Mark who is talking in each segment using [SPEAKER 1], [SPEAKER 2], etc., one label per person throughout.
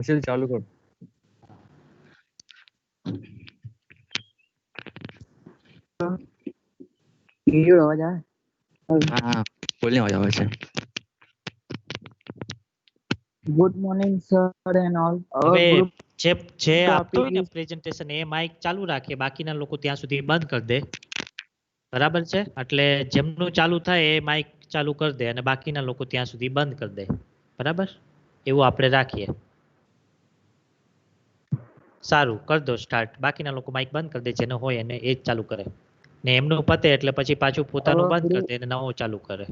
[SPEAKER 1] हर्षिल चालू कर।
[SPEAKER 2] અવાજ આવે?
[SPEAKER 1] હા બોલને અવાજ આવે છે.
[SPEAKER 2] Good morning sir and all.
[SPEAKER 3] હવે
[SPEAKER 2] ગ્રુપ
[SPEAKER 3] જે આપતો હોય ને
[SPEAKER 2] topic
[SPEAKER 3] પ્રેઝન્ટેશન એ માઇક ચાલુ રાખે, બાકીના લોકો ત્યાં સુધી બંધ કરી દે. બરાબર છે? એટલે જેમનું ચાલુ થાય એ માઇક ચાલુ કરી દે અને બાકીના લોકો ત્યાં સુધી બંધ કરી દે. બરાબર? એવું આપણે રાખીએ. સારું, કરી દો સ્ટાર્ટ. બાકીના લોકો માઇક બંધ કરી દે, જેનો હોય એને એ જ ચાલુ કરે. ને એમનું પતે એટલે પછી પાછું પોતાનું બંધ કરી દે અને નવો ચાલુ કરે.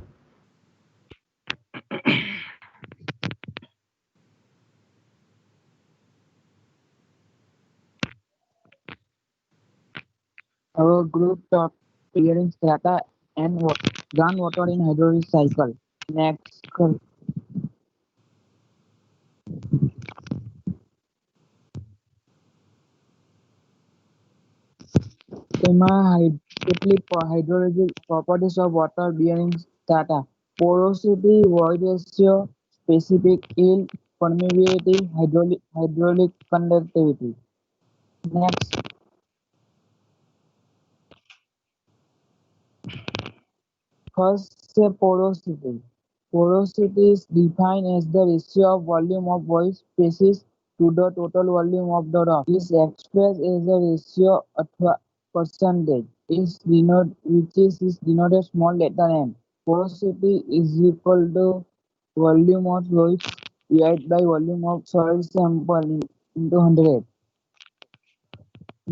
[SPEAKER 2] our group topic regarding strata and groundwater in hydraulic cycle. Next. કેટલીક hydrologic properties of water bearing strata: porosity, void ratio, specific yield, permeability, hydraulic conductivity. Next. First, say porosity. Porosity is defined as the ratio of volume of void spaces to the total volume of the rock. Is expressed as a ratio अथवा percentage which is denoted small letter n. Porosity is equal to volume of fluid divided by volume of soil sample into 100.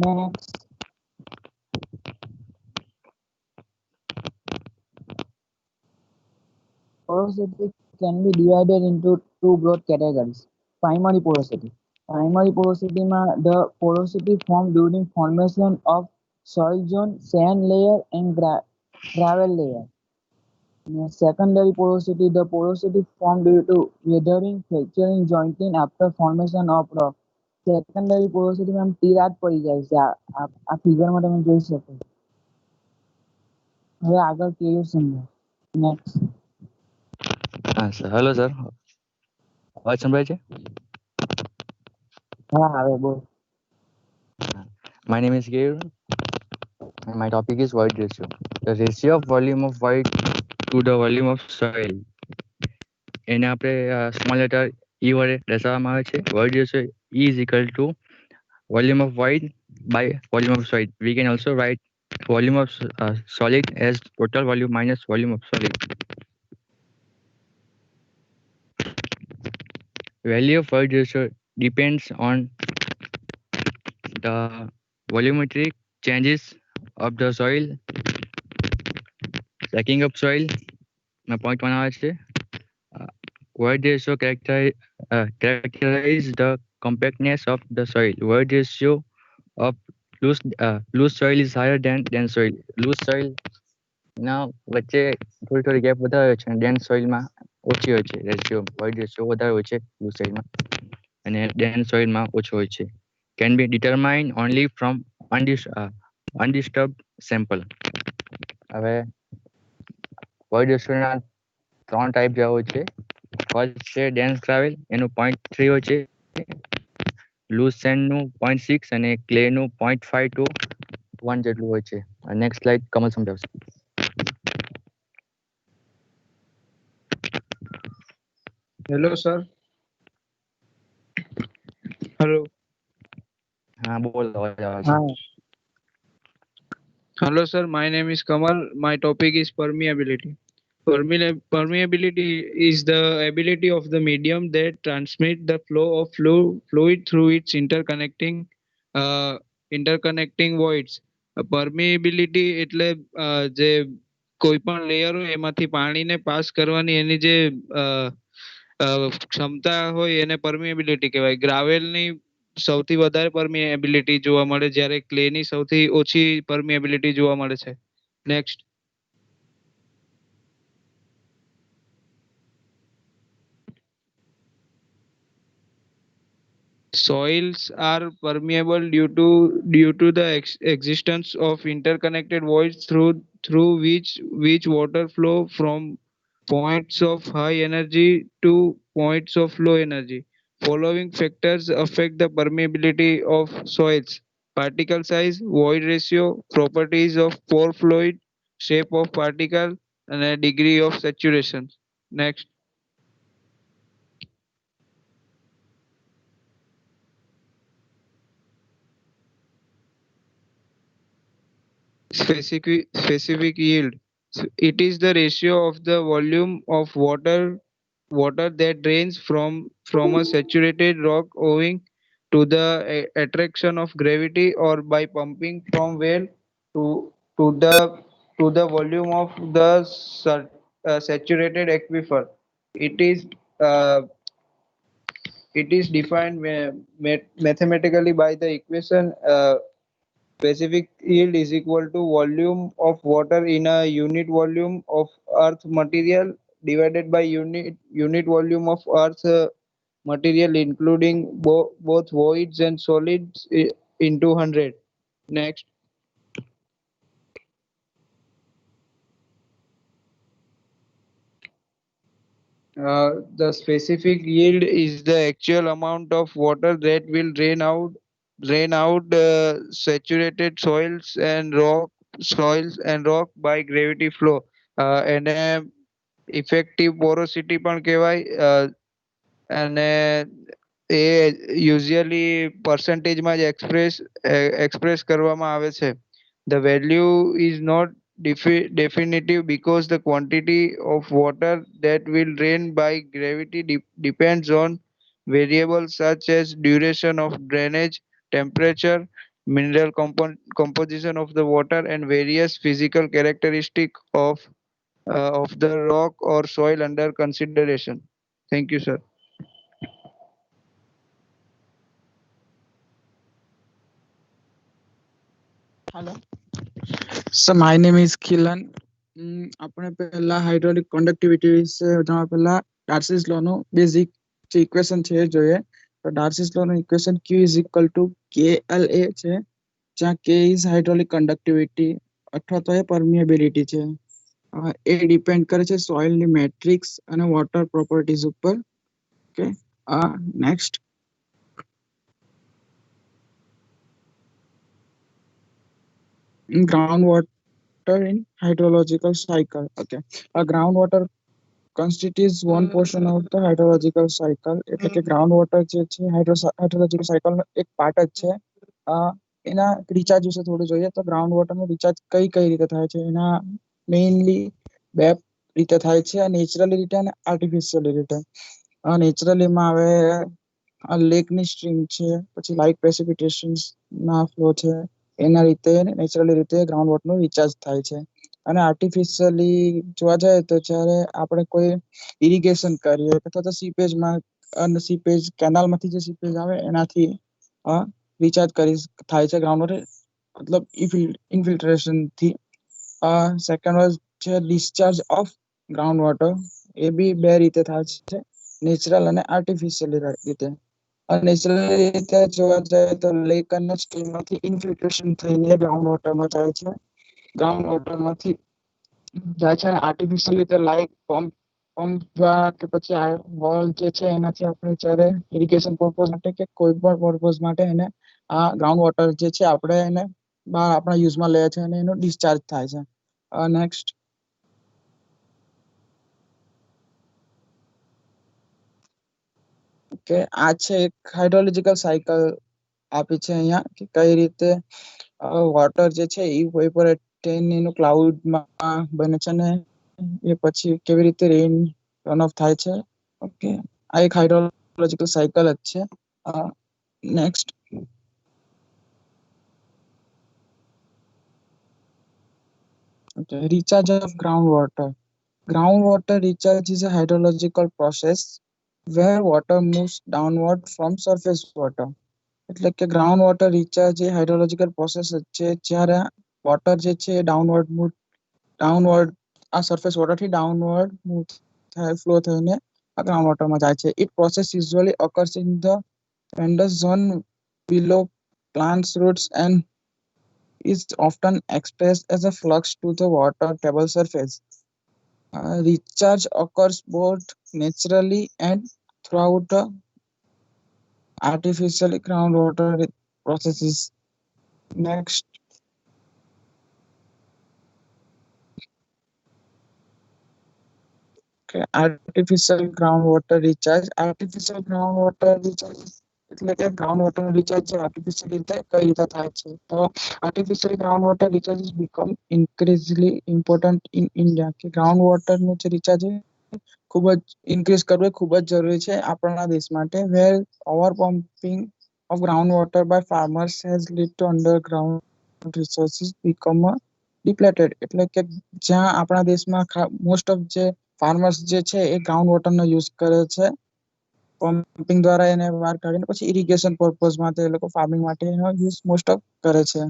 [SPEAKER 2] Next. Porosity can be divided into two broad categories. Primary porosity. Primary porosity the porosity formed during formation of soil zone, sand layer and gravel layer. Secondary porosity, the porosity formed due to weathering, fracturing, jointing after formation of rock. Secondary porosity માં તિરાડ પડી જાય છે. આ ફિગરમાં તમે જોઈ શકો. હવે આગળ ક્લિયર સમજો. નેક્સ્ટ.
[SPEAKER 1] હા સર, હેલો સર, અવાજ સંભળાય છે?
[SPEAKER 2] હા આવે બોલ.
[SPEAKER 1] My name is Gail and my topic is void ratio. The ratio of volume of void to the volume of soil. એને આપણે સ્મોલ લેટર E વડે દર્શાવવામાં આવે છે. Void ratio E is equal to volume of void by volume of soil. We can also write volume of solid as total volume minus volume of solid. Value of void ratio depends on the volumetric changes of the soil, stacking up soil. Point 1 આવે છે. Void ratio characterize the compactness of the soil. Void ratio of loose soil is higher than dense soil. Loose soil ના વચ્ચે થોડી gap વધારે હોય છે અને dense સોઇલમાં ઓછી હોય છે. રેશિયો void ratio વધારે હોય છે લૂઝ સોઇલમાં અને ડેન્સ સોઇલમાં ઓછો હોય છે. Can be determined only from undisturbed sample. હવે void ratio ના 3 ટાઈપ જેવા હોય છે. ફર્સ્ટ છે ડેન્સ ગ્રાવેલ, એનું 0.3 હોય છે. લૂઝ સેન્ડનું 0.6 અને ક્લેનું 0.5 to 1 જેટલું હોય છે. નેક્સ્ટ સ્લાઇડ કમલ સમજાવશે.
[SPEAKER 4] Hello, sir. Hello.
[SPEAKER 1] હા બોલ, અવાજ આવે છે.
[SPEAKER 4] Hello, sir. My name is Kamal. My topic is permeability. Permeability is the ability of the medium that transmit the flow of fluid through its interconnecting voids. Permeability એટલે જે કોઈ પણ layer હોય એમાંથી પાણીને પાસ કરવાની એની જે ક્ષમતા હોય એને permeability કહેવાય. ગ્રાવેલની સૌથી વધારે permeability જોવા મળે જ્યારે ક્લેની સૌથી ઓછી permeability જોવા મળે છે. Next. Soils are permeable due to the existence of interconnected voids through which water flow from points of high energy to points of low energy. Following factors affect the permeability of soils: particle size, void ratio, properties of pore fluid, shape of particle, and a degree of saturation. Next. Specific yield. It is the ratio of the volume of water that drains from a saturated rock owing to the attraction of gravity or by pumping from well to to the to the volume of the saturated aquifer. It is uh, it is defined mathematically by the equation specific yield is equal to volume of water in a unit volume of earth material divided by unit volume of earth material including both voids and solids into 100. Next. The specific yield is the actual amount of water that will drain out saturated soils and rock by gravity flow. એને effective porosity પણ કહેવાય અને એ usually પર્સન્ટેજમાં જ express કરવામાં આવે છે. The value is not definitive because the quantity of water that will drain by gravity depends on variables such as duration of drainage, temperature, mineral composition of the water, and various physical characteristics of the rock or soil under consideration. Thank you, sir.
[SPEAKER 5] Hello. So my name is Khilan. આપણે પહેલા hydraulic conductivity વિશે જાણવા પહેલા ડાર્સીસ લો નું basic જે equation છે એ જોઈએ. તો ડાર્સીસ લો નું equation Q is equal to KLA છે, જ્યાં K is હાઇડ્રોલિક કન્ડક્ટિવિટી અથવા તો એ પરમિએબિલિટી છે. એ ડિપેન્ડ કરે છે સોઇલની મેટ્રિક્સ અને વોટર પ્રોપર્ટીઝ ઉપર. Okay, next. Groundwater in hydrological cycle. Okay, groundwater constitutes one portion of the hydrological cycle. એટલે કે groundwater જે છે hydrological cycle નો એક પાર્ટ જ છે. એના રિચાર્જ વિશે થોડું જોઈએ તો ગ્રાઉન્ડ વોટર નું રિચાર્જ કઈ રીતે થાય છે. એના મેઇનલી બે રીતે થાય છે, નેચરલી રીતે અને આર્ટિફિશિયલી રીતે. નેચરલીમાં આવે લેકની સ્ટ્રીમ છે, પછી લાઇટ પ્રેસિપિટેશન્સ ના ફ્લો છે, એના રીતે નેચરલી રીતે ગ્રાઉન્ડ વોટર નું રિચાર્જ થાય છે. અને આર્ટિફિશિયલી જોવા જાય તો જ્યારે આપણે કોઈ ઇરિગેશન કરીએ અથવા તો સીપેજ કેનાલમાંથી જે સીપેજ આવે એનાથી રિચાર્જ થાય છે ગ્રાઉન્ડ વોટર, મતલબ ઇન્ફિલ્ટ્રેશનથી. સેકન્ડ વોઝ છે ડિસ્ચાર્જ ઓફ ગ્રાઉન્ડ વોટર. એ બી બે રીતે થાય છે, નેચરલ અને આર્ટિફિશિયલી રીતે. નેચરલી રીતે જોવા જાય તો લેક અને સ્ટ્રીમમાંથી ઇન્ફિલ્ટ્રેશન થઈને ગ્રાઉન્ડ વોટરમાં જાય છે. ગ્રાઉન્ડ વોટરમાંથી જાય છે આર્ટિફિશિયલ રીતે લાઈક પંપ દ્વારા કે પછી વોલ જે છે એનાથી આપણે જ્યારે ઇરિગેશન પર્પઝ માટે કે કોઈ પણ પર્પઝ માટે એને આ ગ્રાઉન્ડ વોટર જે છે આપણે એને બહાર આપણા યુઝમાં લઈએ છીએ અને એનો ડિસ્ચાર્જ થાય છે. નેક્સ્ટ. ઓકે, આ છે એક હાઇડ્રોલોજીકલ સાયકલ આપી છે અહીંયા કે કઈ રીતે વોટર જે છે એ ઇવેપોરેટ થઈને એનું ક્લાઉડમાં બને છે ને એ પછી કેવી રીતે રેન રન ઓફ થાય છે. ઓકે, આ એક હાઇડ્રોલોજીકલ સાયકલ જ છે. Next. Okay, recharge of groundwater. Groundwater recharge is a hydrological process where water moves downward from surface water. એટલે કે ગ્રાઉન્ડ વોટર રિચાર્જ એ હાઇડ્રોલોજીકલ પ્રોસેસ છે જ્યારે વોટર જે છે ડાઉનવર્ડ આ સરફેસ વોટરથી ડાઉનવર્ડ મૂવ થાય, ફ્લો થઈને આ ગ્રાઉન્ડ વોટરમાં જાય છે. It process usually occurs in the Mendes zone below plants roots and is often expressed as a flux to the water table surface. Recharge occurs both naturally and throughout artificially groundwater processes. Next, okay, artificial groundwater recharge. Artificial groundwater recharge એટલે કે groundwater recharge જે artificial રીતે કઈ રીતે થાય છે. તો artificial groundwater recharge has become increasingly important in India. કે groundwater નું જે recharge ખૂબ જ ઇન્ક્રીઝ કરવું ખૂબ જ જરૂરી છે આપણા દેશ માટે. Where over pumping of groundwater by farmers has led to underground resources become depleted. એટલે કે જ્યાં આપણા દેશમાં મોસ્ટ ઓફ જે ફાર્મર્સ જે છે એ ગ્રાઉન્ડ વોટરનો યુઝ કરે છે પમ્પિંગ દ્વારા એને બહાર કાઢીને પછી ઇરિગેશન પર્પઝમાં તે લોકો ફાર્મિંગ માટે એનો યુઝ મોસ્ટ ઓફ કરે છે.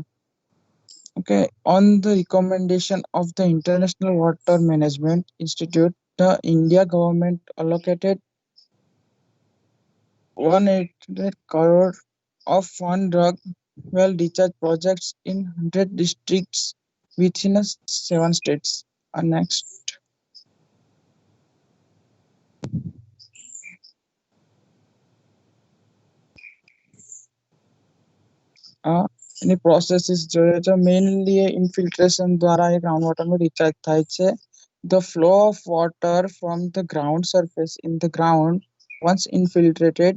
[SPEAKER 5] Okay, on the recommendation of the International Water Management Institute, the India government allocated 180 crore of fund drug well recharge projects in 100 districts within 7 states. Next. Any processes જોઈએ તો mainly infiltration દ્વારા એ ground વોટરનું recharge થાય છે. The flow of water from the ground surface in the ground once infiltrated,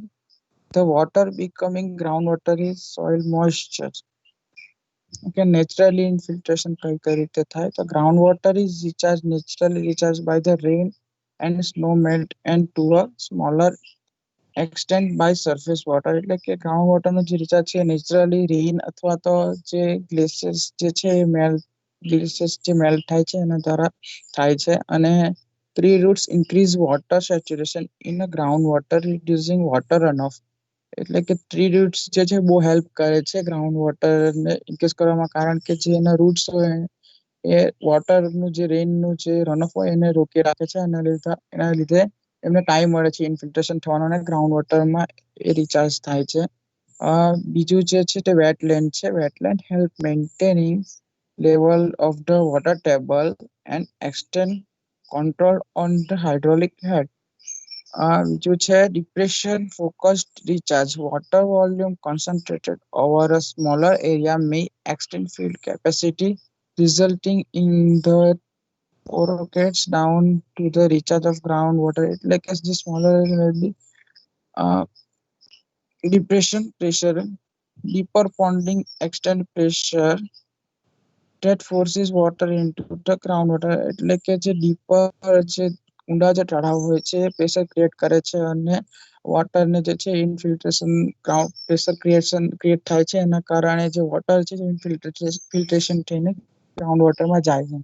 [SPEAKER 5] the water becoming groundwater is soil moisture. Okay, naturally infiltration કઈ રીતે થાય તો groundwater is naturally recharged by the rain and snow melt and to a smaller extent by surface water. એટલે કે ground વોટરનો જે recharge છે naturally rain અથવા તો જે ગ્લેશિયર્સ જે છે એ ગ્લેશિયર્સ જે મેલ્ટ થાય છે એના દ્વારા થાય છે. અને tree roots increase water saturation in a groundwater reducing water runoff. એટલે કે ટ્રી રૂટ્સ જે છે બહુ હેલ્પ કરે છે ગ્રાઉન્ડ વોટરને ઇન્ક્રીઝ કરવામાં કારણ કે જે એના રૂટ્સ હોય એ વોટરનું જે રેઇનનું જે રનઓફ હોય એને રોકી રાખે છે. એના લીધે એમને ટાઈમ મળે છે ઇન્ફિલ્ટ્રેશન થવાનો અને ગ્રાઉન્ડ વોટરમાં એ રિચાર્જ થાય છે. બીજું જે છે તે વેટલેન્ડ છે. Wetland help maintaining level of the water table and extend control on the hydraulic head. બીજું છે depression focused recharge. Water volume concentrated over a smaller area may extend field capacity, resulting in the pockets down to the recharge of groundwater. એટલે કે જે smaller area will be depression pressure, deeper ponding extend pressure that forces water into the groundwater. એટલે કે જે deeper જે ઊંડા જે તળાવ હોય છે એ પ્રેશર ક્રિએટ કરે છે અને વોટરને જે છે ઇન્ફિલ્ટ્રેશન ગ્રાઉન્ડ પ્રેશર ક્રિએટ થાય છે એના કારણે જે વોટર છે ઇન્ફિલ્ટ્રેશન થઈને ગ્રાઉન્ડ વોટરમાં જાય છે.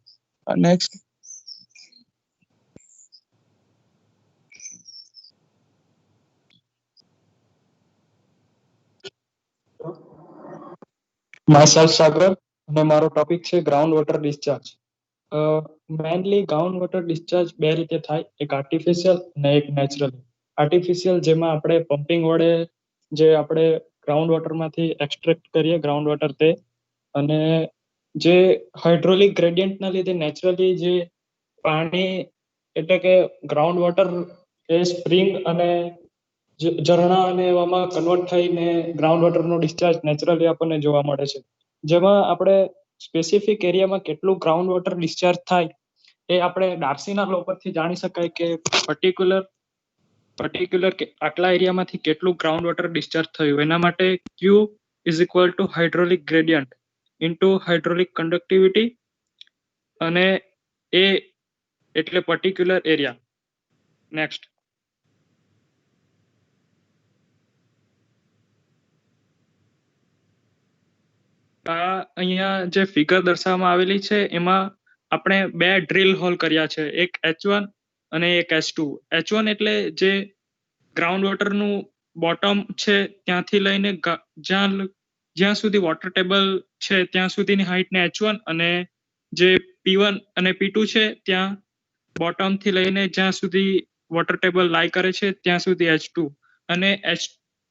[SPEAKER 5] નેક્સ્ટ.
[SPEAKER 6] myself Sagar અને મારો ટોપિક છે ground water discharge. Mainly ground water discharge બે રીતે થાય, એક આર્ટિફિશિયલ અને એક નેચરલ. આર્ટિફિશિયલ જેમાં આપણે પમ્પિંગ વડે જે આપણે ગ્રાઉન્ડ વોટરમાંથી એક્સટ્રેક્ટ કરીએ ગ્રાઉન્ડ વોટર તે, અને જે હાઇડ્રોલિક ગ્રેડિયન્ટના લીધે નેચરલી જે પાણી એટલે કે ગ્રાઉન્ડ વોટર એ સ્પ્રિંગ અને ઝરણા અને એવામાં કન્વર્ટ થઈને ગ્રાઉન્ડ વોટરનો ડિસ્ચાર્જ નેચરલી આપણને જોવા મળે છે. જેમાં આપણે સ્પેસિફિક એરિયામાં કેટલું ગ્રાઉન્ડ વોટર ડિસ્ચાર્જ થાય એ આપણે ડાર્સીના લો પરથી જાણી શકાય કે પર્ટિક્યુલર આટલા એરિયામાંથી કેટલું ગ્રાઉન્ડ વોટર ડિસ્ચાર્જ થયું. એના માટે Q is equal to hydraulic gradient into hydraulic conductivity અને એ એટલે પર્ટિક્યુલર એરિયા. નેક્સ્ટ. અહીંયા જે ફિગર દર્શાવવામાં આવેલી છે એમાં આપણે બે ડ્રીલ હોલ કર્યા છે, એક H1 અને એક H2. H1 એટલે જે ગ્રાઉન્ડ વોટરનું બોટમ છે ત્યાંથી લઈને જ્યાં સુધી વોટર ટેબલ છે ત્યાં સુધીની હાઈટને H1, અને જે P1 અને P2 છે ત્યાં બોટમથી લઈને જ્યાં સુધી વોટર ટેબલ લાય કરે છે ત્યાં સુધી H2. અને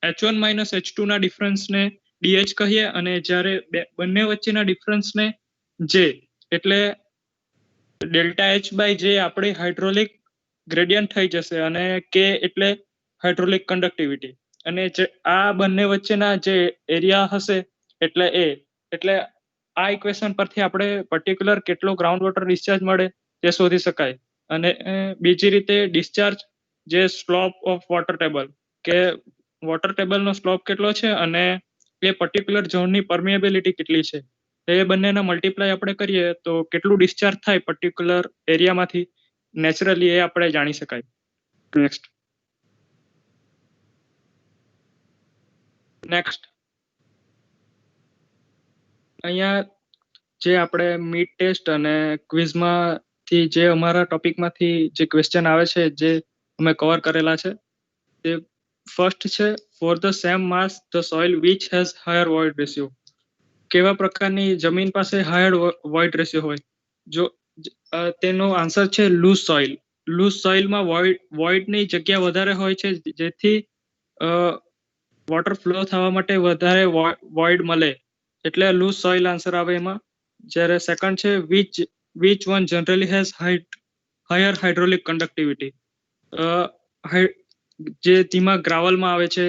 [SPEAKER 6] H1 માઇનસ H2 ના ડિફરન્સને DH કહીએ, અને જ્યારે બંને વચ્ચેના ડિફરન્સને J એટલે ડેલ્ટા H બાય J આપણે હાઇડ્રોલિક ગ્રેડિયન્ટ થઈ જશે, અને K એટલે હાઇડ્રોલિક કંડક્ટિવિટી. અને જે આ બંને વચ્ચેના જે એરિયા હશે એટલે એટલે આ ઇક્વેશન પરથી આપણે પર્ટિક્યુલર કેટલો ગ્રાઉન્ડ વોટર ડિસ્ચાર્જ મળે તે શોધી શકાય. અને બીજી રીતે ડિસ્ચાર્જ જે સ્લોપ ઓફ વોટર ટેબલ કે વોટર ટેબલનો સ્લોપ કેટલો છે અને એ પર્ટિક્યુલર ઝોનની પરમિએબિલિટી કેટલી છે એ બંનેના મલ્ટીપ્લાય આપણે કરીએ તો કેટલું ડિસ્ચાર્જ થાય પર્ટિક્યુલર એરિયામાંથી નેચરલી એ આપણે જાણી શકાય. નેક્સ્ટ અહીંયા જે આપણે મિડ ટેસ્ટ અને ક્વિઝમાંથી જે અમારા ટોપિકમાંથી જે ક્વેશ્ચન આવે છે જે અમે કવર કરેલા છે તે ફર્સ્ટ છે for the same mass the soil which has higher void ratio. કેવા પ્રકારની જમીન પાસે હાયર વોઇડ રેશિયો હોય? જો તેનો આન્સર છે લૂઝ સોઇલ. લૂઝ સોઇલમાં વોઇડની જગ્યા વધારે હોય છે જેથી વોટર ફ્લો થવા માટે વધારે વોઇડ મળે એટલે લૂઝ સોઇલ આન્સર આવે એમાં. જ્યારે સેકન્ડ છે which one generally has higher hydraulic conductivity. જે ધીમા ગ્રાવલમાં આવે છે,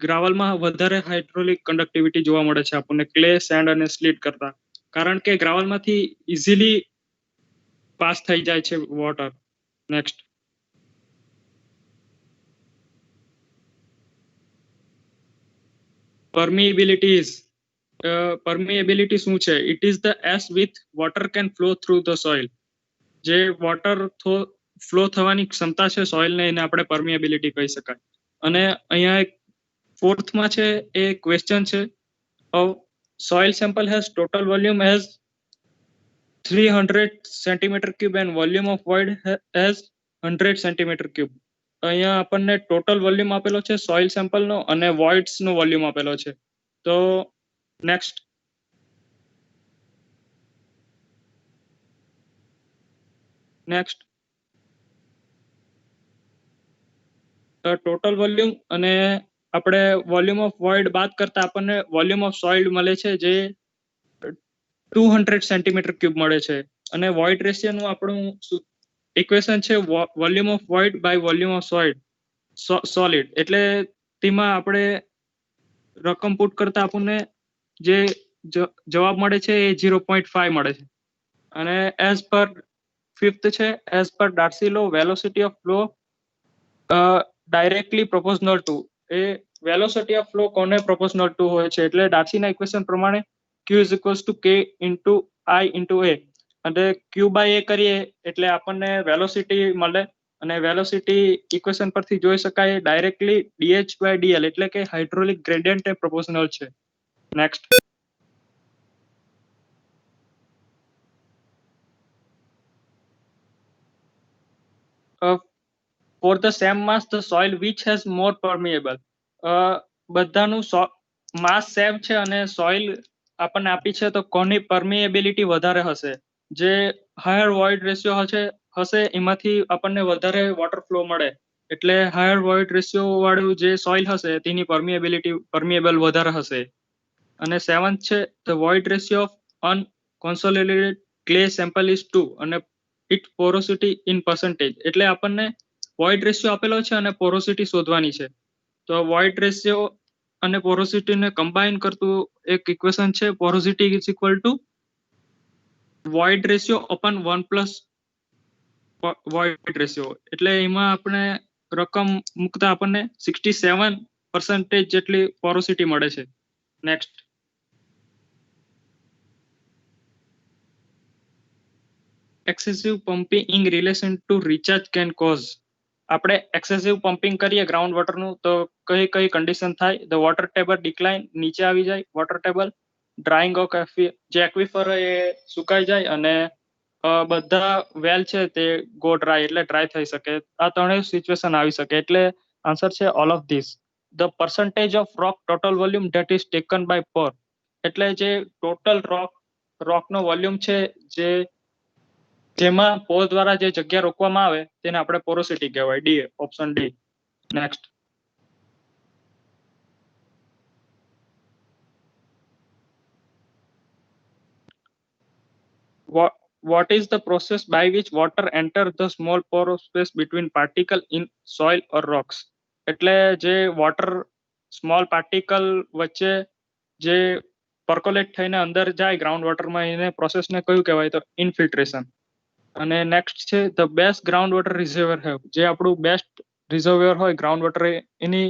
[SPEAKER 6] ગ્રાવલમાં વધારે હાઇડ્રોલિક કન્ડક્ટિવિટી જોવા મળે છે આપણને ક્લે, સેન્ડ અને સ્લીટ કરતા, કારણ કે ગ્રાવલમાંથી ઇઝીલી પાસ થઈ જાય છે વોટર. નેક્સ્ટ permeability શું છે? It is the S with water can flow through the soil. જે વોટર ફ્લો થવાની ક્ષમતા છે સોઇલને એને આપણે પરમિએબિલિટી કહી શકાય. અને અહીંયા એક ફોર્થમાં છે એ ક્વેશ્ચન છે soil sample has total volume as 300 centimetre cube and volume of void as 100 centimetre cube. અહીંયા આપણને ટોટલ વોલ્યુમ આપેલો છે સોઇલ સેમ્પલનો અને વોઇડ્સનો વોલ્યુમ આપેલો છે. તો નેક્સ્ટ ટોટલ વોલ્યુમ અને આપણે વોલ્યુમ ઓફ વોઇડ બાદ કરતા આપણને વોલ્યુમ ઓફ સોઇલ મળે છે જે 200 સેન્ટીમીટર ક્યુબ મળે છે. અને વોઇડ રેશિયોનું આપણું ઇક્વેશન છે volume of void by volume of solid. એટલે તેમાં આપણે રકમ પુટ કરતા આપણને જે જવાબ મળે છે એ 0.5 મળે છે. અને એઝ પર ફિફ્થ છે as per Darcy law velocity of flow directly proportional to. એ વેલોસિટી ઓફ ફ્લો કોને પ્રોપોર્શનલ ટુ હોય છે? એટલે ડાર્સીના ઇક્વેશન પ્રમાણે q is equals to k into i into a. અને q બાય a કરીએ એટલે આપણને વેલોસિટી મળે અને વેલોસિટી ઇક્વેશન પરથી જોઈ શકાય ડાયરેક્ટલી dh બાય dl એટલે કે હાઇડ્રોલિક ગ્રેડિયન્ટ એ પ્રોપોર્શનલ છે. Next for the same mass the soil which has more permeable. બધાનું માસ સેમ છે અને સોઇલ આપણને આપી છે તો કોની પરમિએબિલિટી વધારે હશે? જે હાયર વોઇડ રેશિયો હશે એમાંથી આપણને વધારે વોટર ફ્લો મળે એટલે હાયર વોઇડ રેશિયો વાળું જે સોઇલ હશે તેની પરમિએબલ વધારે હશે. અને સેવન્થ છે the void ratio of unconsolidated clay sample is 2 અને ઇટ પોરોસિટી ઇન પર્સન્ટેજ. એટલે આપણને વોઇડ રેશિયો આપેલો છે અને પોરોસિટી શોધવાની છે. તો વોઇડ રેશિયો અને પોરોસિટીને કમ્બાઈન કરતું એક ઇક્વેશન છે porosity is equal to void ratio upon 1 plus void ratio. એટલે એમાં આપણે રકમ મૂકતા આપણને 67% જેટલી પોરોસિટી મળે છે. Next excessive pumping in relation two recharge can cause. આપણે એક્સેસિવ પમ્પિંગ કરીએ ગ્રાઉન્ડ વોટરનું તો કઈ કઈ કન્ડિશન થાય? ધ વોટર ટેબલ ડિક્લાઇન, નીચે આવી જાય વોટર ટેબલ. ડ્રાઇંગ ઓફ જે એક્વિફર એ સુકાઈ જાય અને બધા વેલ છે તે ગો ડ્રાય એટલે ડ્રાય થઈ શકે. આ ત્રણેય સિચ્યુએશન આવી શકે. એટલે આન્સર છે all of this. The percentage of rock total volume that is taken by pore. એટલે જે ટોટલ રોકનો વોલ્યુમ છે જેમાં પોર દ્વારા જે જગ્યા રોકવામાં આવે તેને આપણે પોરોસિટી કહેવાય. D, option D. Next what is the process by which water enter the small pore space between particle in soil or rocks? એટલે જે વોટર સ્મોલ પાર્ટિકલ વચ્ચે જે પર્કોલેટ થઈને અંદર જાય ગ્રાઉન્ડ વોટરમાં એને પ્રોસેસને કયું કહેવાય તો ઇન્ફિલ્ટ્રેશન. અને નેક્સ્ટ છે the best ground water reservoir have, જે આપણું બેસ્ટ રિઝર્વર હોય ગ્રાઉન્ડ વોટર એની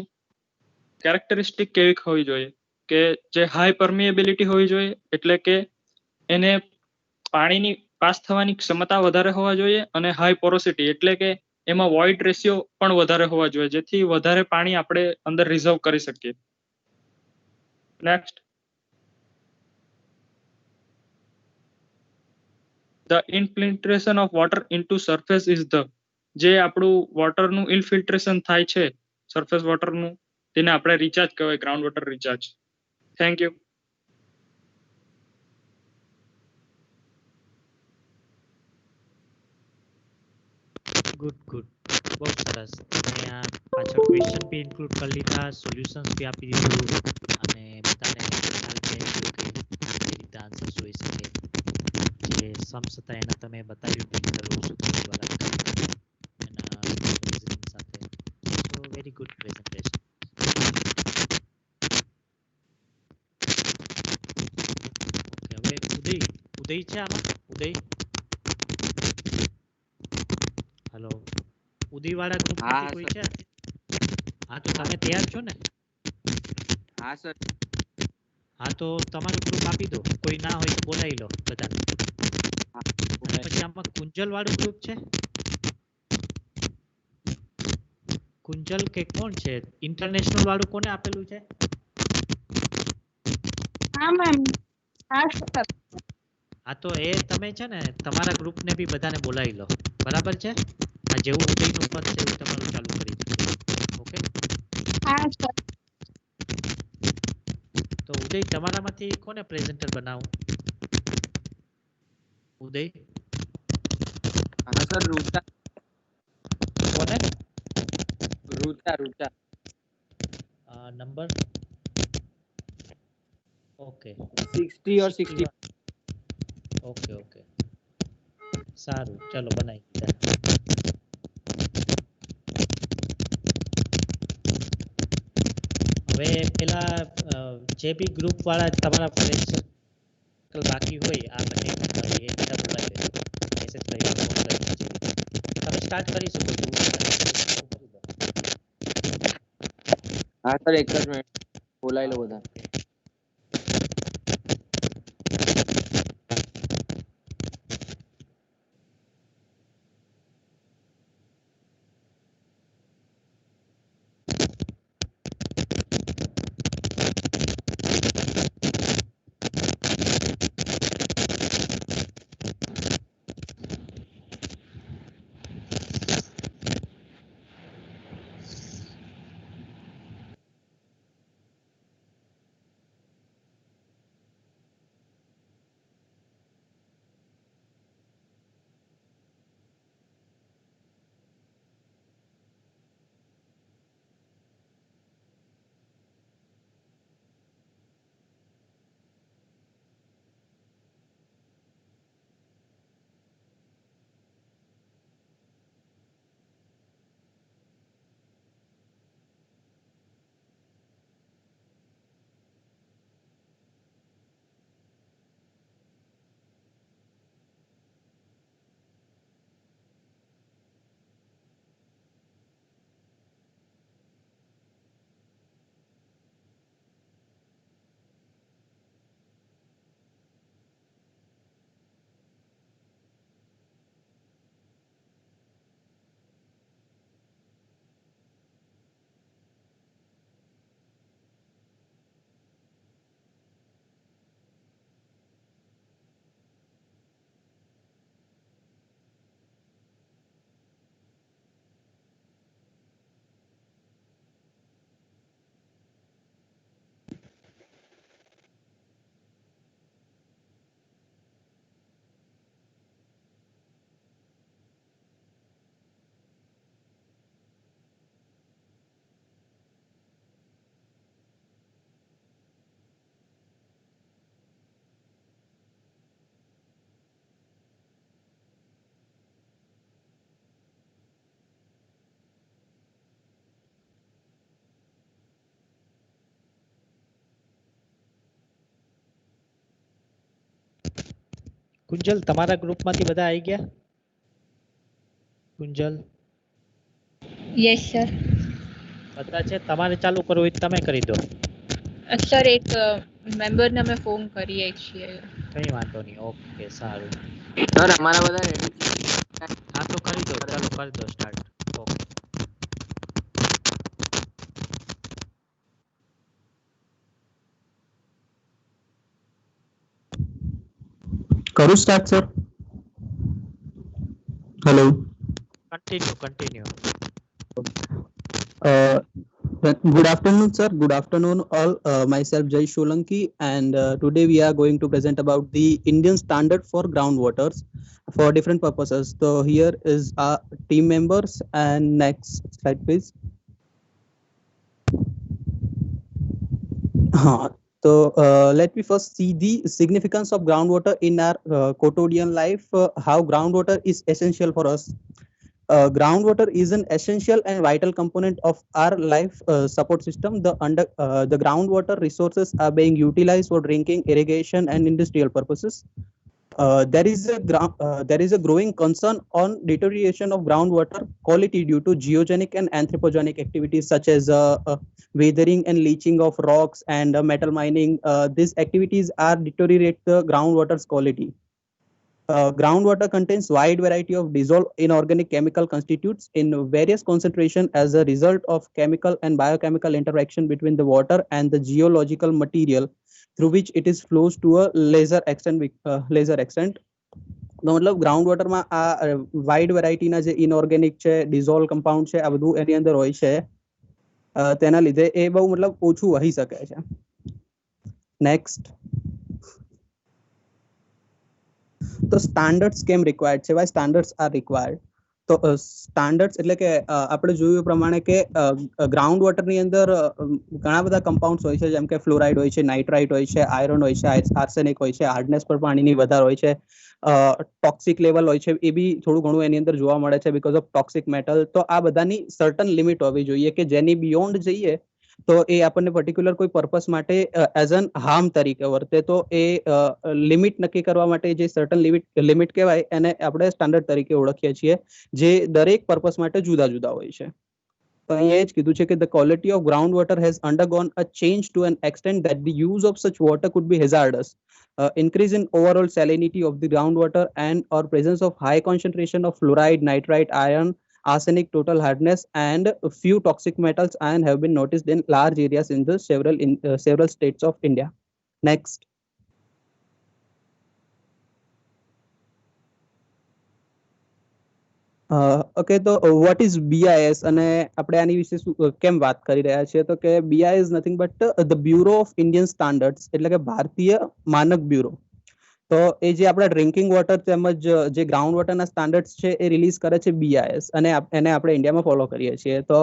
[SPEAKER 6] કેરેક્ટરિસ્ટિક કેવી હોવી જોઈએ કે જે હાઈ પરમિએબિલિટી હોવી જોઈએ, એટલે કે એને પાણીની પાસ થવાની ક્ષમતા વધારે હોવા જોઈએ, અને હાઈ પોરોસિટી એટલે કે એમાં વોઇડ રેશિયો પણ વધારે હોવા જોઈએ, જેથી વધારે પાણી આપણે અંદર રિઝર્વ કરી શકીએ. Next, the infiltration of water into surface is the, જે આપણું વોટરનું ઇન્ફિલ્ટ્રેશન થાય છે સરફેસ વોટરનું, તેને આપણે રિચાર્જ કહેવાય, ground water recharge. Thank you.
[SPEAKER 3] Good. બહુ સરસ. તમે આ પાછળ ક્વેશ્ચન બી ઇન્ક્લુડ કરી લીધા, સોલ્યુશન્સ બી આપી દીધું, અને બધાને ખ્યાલ બી આવી ગયો કે કેવી રીતે આન્સર્સ હોઈ શકે. જે સમ્સ હતા એના તમે બતાવ્યું બી વાળા એના reasoning સાથે. સો વેરી ગુડ પ્રેઝન્ટેશન. હવે ઉદય છે આમાં? ઉદય, હેલો, ઉદય વાળા ગ્રુપ માંથી કોઈ છે? હા તો તમે તૈયાર છો ને?
[SPEAKER 7] હા સર.
[SPEAKER 3] હા તો તમારું ગ્રુપ આપી દો, કોઈ ના હોય તો બોલાવી લો બધાને. અને પછી આમાં કુંજલ વાળું ગ્રુપ છે? કુંજલ કે કોણ છે? ઇન્ટરનેશનલ વાળું કોને આપેલું છે?
[SPEAKER 8] હા મેમ. હા સર.
[SPEAKER 3] હા તો એ તમે છે ને તમારા ગ્રુપને બી બધાને બોલાવી લો, બરાબર છે? આ જેવું ઉદયનું પદ છે એવું તમારું ચાલુ કરી દો. ઓકે?
[SPEAKER 8] હા સર.
[SPEAKER 3] તો ઉદય તમારામાંથી કોને પ્રેઝન્ટર બનાવું? ઉદય?
[SPEAKER 7] હા સર, રૂચા.
[SPEAKER 3] કોને?
[SPEAKER 7] Rucha.
[SPEAKER 3] Number? Okay.
[SPEAKER 7] 60 or 60.
[SPEAKER 3] Okay. સારું, ચલો બનાવી દીધા. હવે પેલા જે બી ગ્રુપ વાળા તમારા ફ્રેન્ડ સર્કલ બાકી હોય આ બંને એ બધા બોલાવી લેજો. મેસેજ કરીને ફોન કરીને તમે સ્ટાર્ટ કરી શકો છો.
[SPEAKER 7] હા સર, એક જ મિનિટ બોલાવી લો બધા.
[SPEAKER 3] કુંજલ તમારા ગ્રુપમાંથી બધા આવી ગયા? Kunjal
[SPEAKER 9] yes sir.
[SPEAKER 3] બધા છે? તમારે ચાલુ કરવું હોય તો તમે કરી દો.
[SPEAKER 9] સર એક મેમ્બરને અમે ફોન કરીએ છીએ.
[SPEAKER 3] કઈ વાંધો નહીં. ઓકે સારું.
[SPEAKER 7] સર અમારા બધા રેડી.
[SPEAKER 3] હા તો કરી દો, ચાલો કરી દો સ્ટાર્ટ. ઓકે.
[SPEAKER 10] કરું start sir? Hello.
[SPEAKER 3] Continue.
[SPEAKER 10] Good afternoon, sir. Good afternoon, all. Myself Jay Solanki, and today we are going to present about the Indian standard for groundwaters for different purposes. So here is our team members, and next slide, please. So let me first see the significance of groundwater in our quotidian life. How groundwater is essential for us. Groundwater is an essential and vital component of our life support system. The groundwater resources are being utilized for drinking, irrigation, and industrial purposes. There is a growing concern on deterioration of groundwater quality due to geogenic and anthropogenic activities such as weathering and leaching of rocks and metal mining. These activities are deteriorate the groundwater's quality. Groundwater contains wide variety of dissolved inorganic chemical constitutes in various concentration as a result of chemical and biochemical interaction between the water and the geological material through which it is flows to a laser extent. मतलब ground વોટરમાં આ wide વેરાયટીના જે inorganic છે, dissolve compound છે, આ બધું એની અંદર હોય છે. તેના લીધે એ બહુ મતલબ ઓછું વહી શકે છે. નેક્સ્ટ. તો સ્ટાન્ડર્ડ્સ કેમ રિક્વાયર્ડ છે? Why standards are required? તો સ્ટાન્ડર્ડ્સ એટલે કે આપણે જોયું પ્રમાણે કે ગ્રાઉન્ડ વોટરની અંદર ઘણા બધા કમ્પાઉન્ડ્સ હોય છે, જેમ કે ફ્લોરાઇડ હોય છે, નાઇટ્રાઇટ હોય છે, આયરન હોય છે, આર્સેનિક હોય છે, હાર્ડનેસ પર પાણીની વધારે હોય છે, ટોક્સિક લેવલ હોય છે, એ બી થોડું ઘણું એની અંદર જોવા મળે છે બીકોઝ ઓફ ટોક્સિક મેટલ. તો આ બધાની સર્ટન લિમિટ હોવી જોઈએ કે જેની બિયોન્ડ જઈએ તો એ આપણને પર્ટિક્યુલર કોઈ પર્પસ માટે એઝ એન હાર્મ તરીકે વર્તે. તો એ લિમિટ નક્કી કરવા માટે જે સર્ટન લિમિટ કહેવાય એને આપણે સ્ટાન્ડર્ડ તરીકે ઓળખીએ છીએ, જે દરેક પર્પસ માટે જુદા જુદા હોય છે. તો અહીંયા એ જ કીધું છે કે the quality of groundwater has undergone a change to an extent that the use of such water could be hazardous. Increase in overall salinity of the groundwater and or presence of high concentration of fluoride, nitrite, iron, arsenic, total hardness, and a few toxic metals iron have been noticed in large areas in the several states of India. Next. Okay, તો what is BIS અને આપણે આની વિશે કેમ વાત કરી રહ્યા છીએ? તો કે BI is nothing but the bureau of Indian standards, એટલે કે ભારતીય માનક બ્યુરો. તો એ જે આપણા ડ્રિંકિંગ વોટર તેમજ જે ગ્રાઉન્ડ વોટરના સ્ટાન્ડર્ડ્સ છે એ રિલીઝ કરે છે બીઆઈએસ, અને એને આપણે ઇન્ડિયામાં ફોલો કરીએ છીએ. તો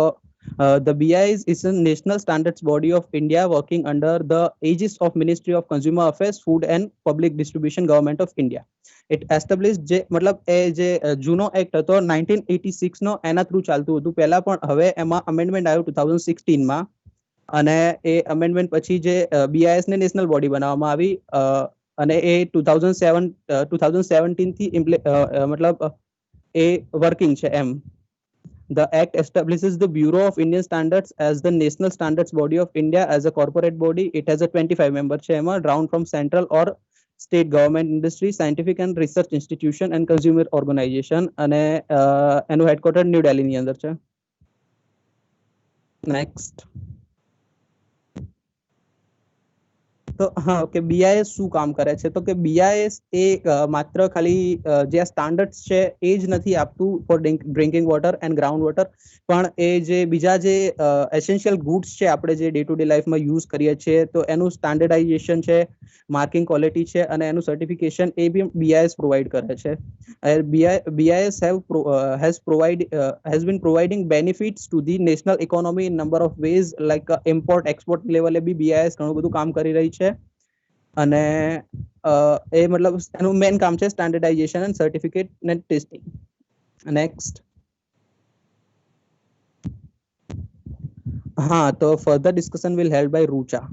[SPEAKER 10] the BIS is a national standards body of India working under the aegis of Ministry of Consumer Affairs, Food and Public Distribution, Government of India. It established જે મતલબ એ જે જૂનો એક્ટ હતો 1986 નો, એના થ્રુ ચાલતું હતું પહેલા, પણ હવે એમાં અમેન્ડમેન્ટ આવ્યું 2016 માં, અને એ અમેન્ડમેન્ટ પછી જે BIS ને નેશનલ બોડી બનાવવામાં આવી, અને એ 2017 થી મતલબ એ વર્કિંગ છે એમ. The Act establishes the Bureau of Indian Standards as the national standards body of India as a corporate body. It has a 25 member chamber drawn from central or state government, industry, scientific and research institution and consumer organization, અને એનું headquarter new Delhi ની અંદર છે. Next. તો હા, okay, BIS શું કામ કરે છે? તો કે બીઆઈએસ એ માત્ર ખાલી જે આ સ્ટાન્ડર્ડ્સ છે એ જ નથી આપતું for drinking water and ground water, પણ એ જે બીજા જે એસેન્શિયલ ગુડ્સ છે આપણે જે ડે ટુ ડે લાઈફમાં યુઝ કરીએ છીએ, તો એનું સ્ટાન્ડર્ડાઇઝેશન છે, માર્કિંગ ક્વોલિટી છે, અને એનું સર્ટિફિકેશન એ બી બીઆઈએસ પ્રોવાઈડ કરે છે. BIS has been providing benefits to the national economy in number of ways, like import export level B BIS ઘણું બધું કામ કરી રહી છે, અને એ મતલબ એનું મેઇન કામ છે standardisation and certificate and testing. Next. હા, તો further discussion will held by Rucha.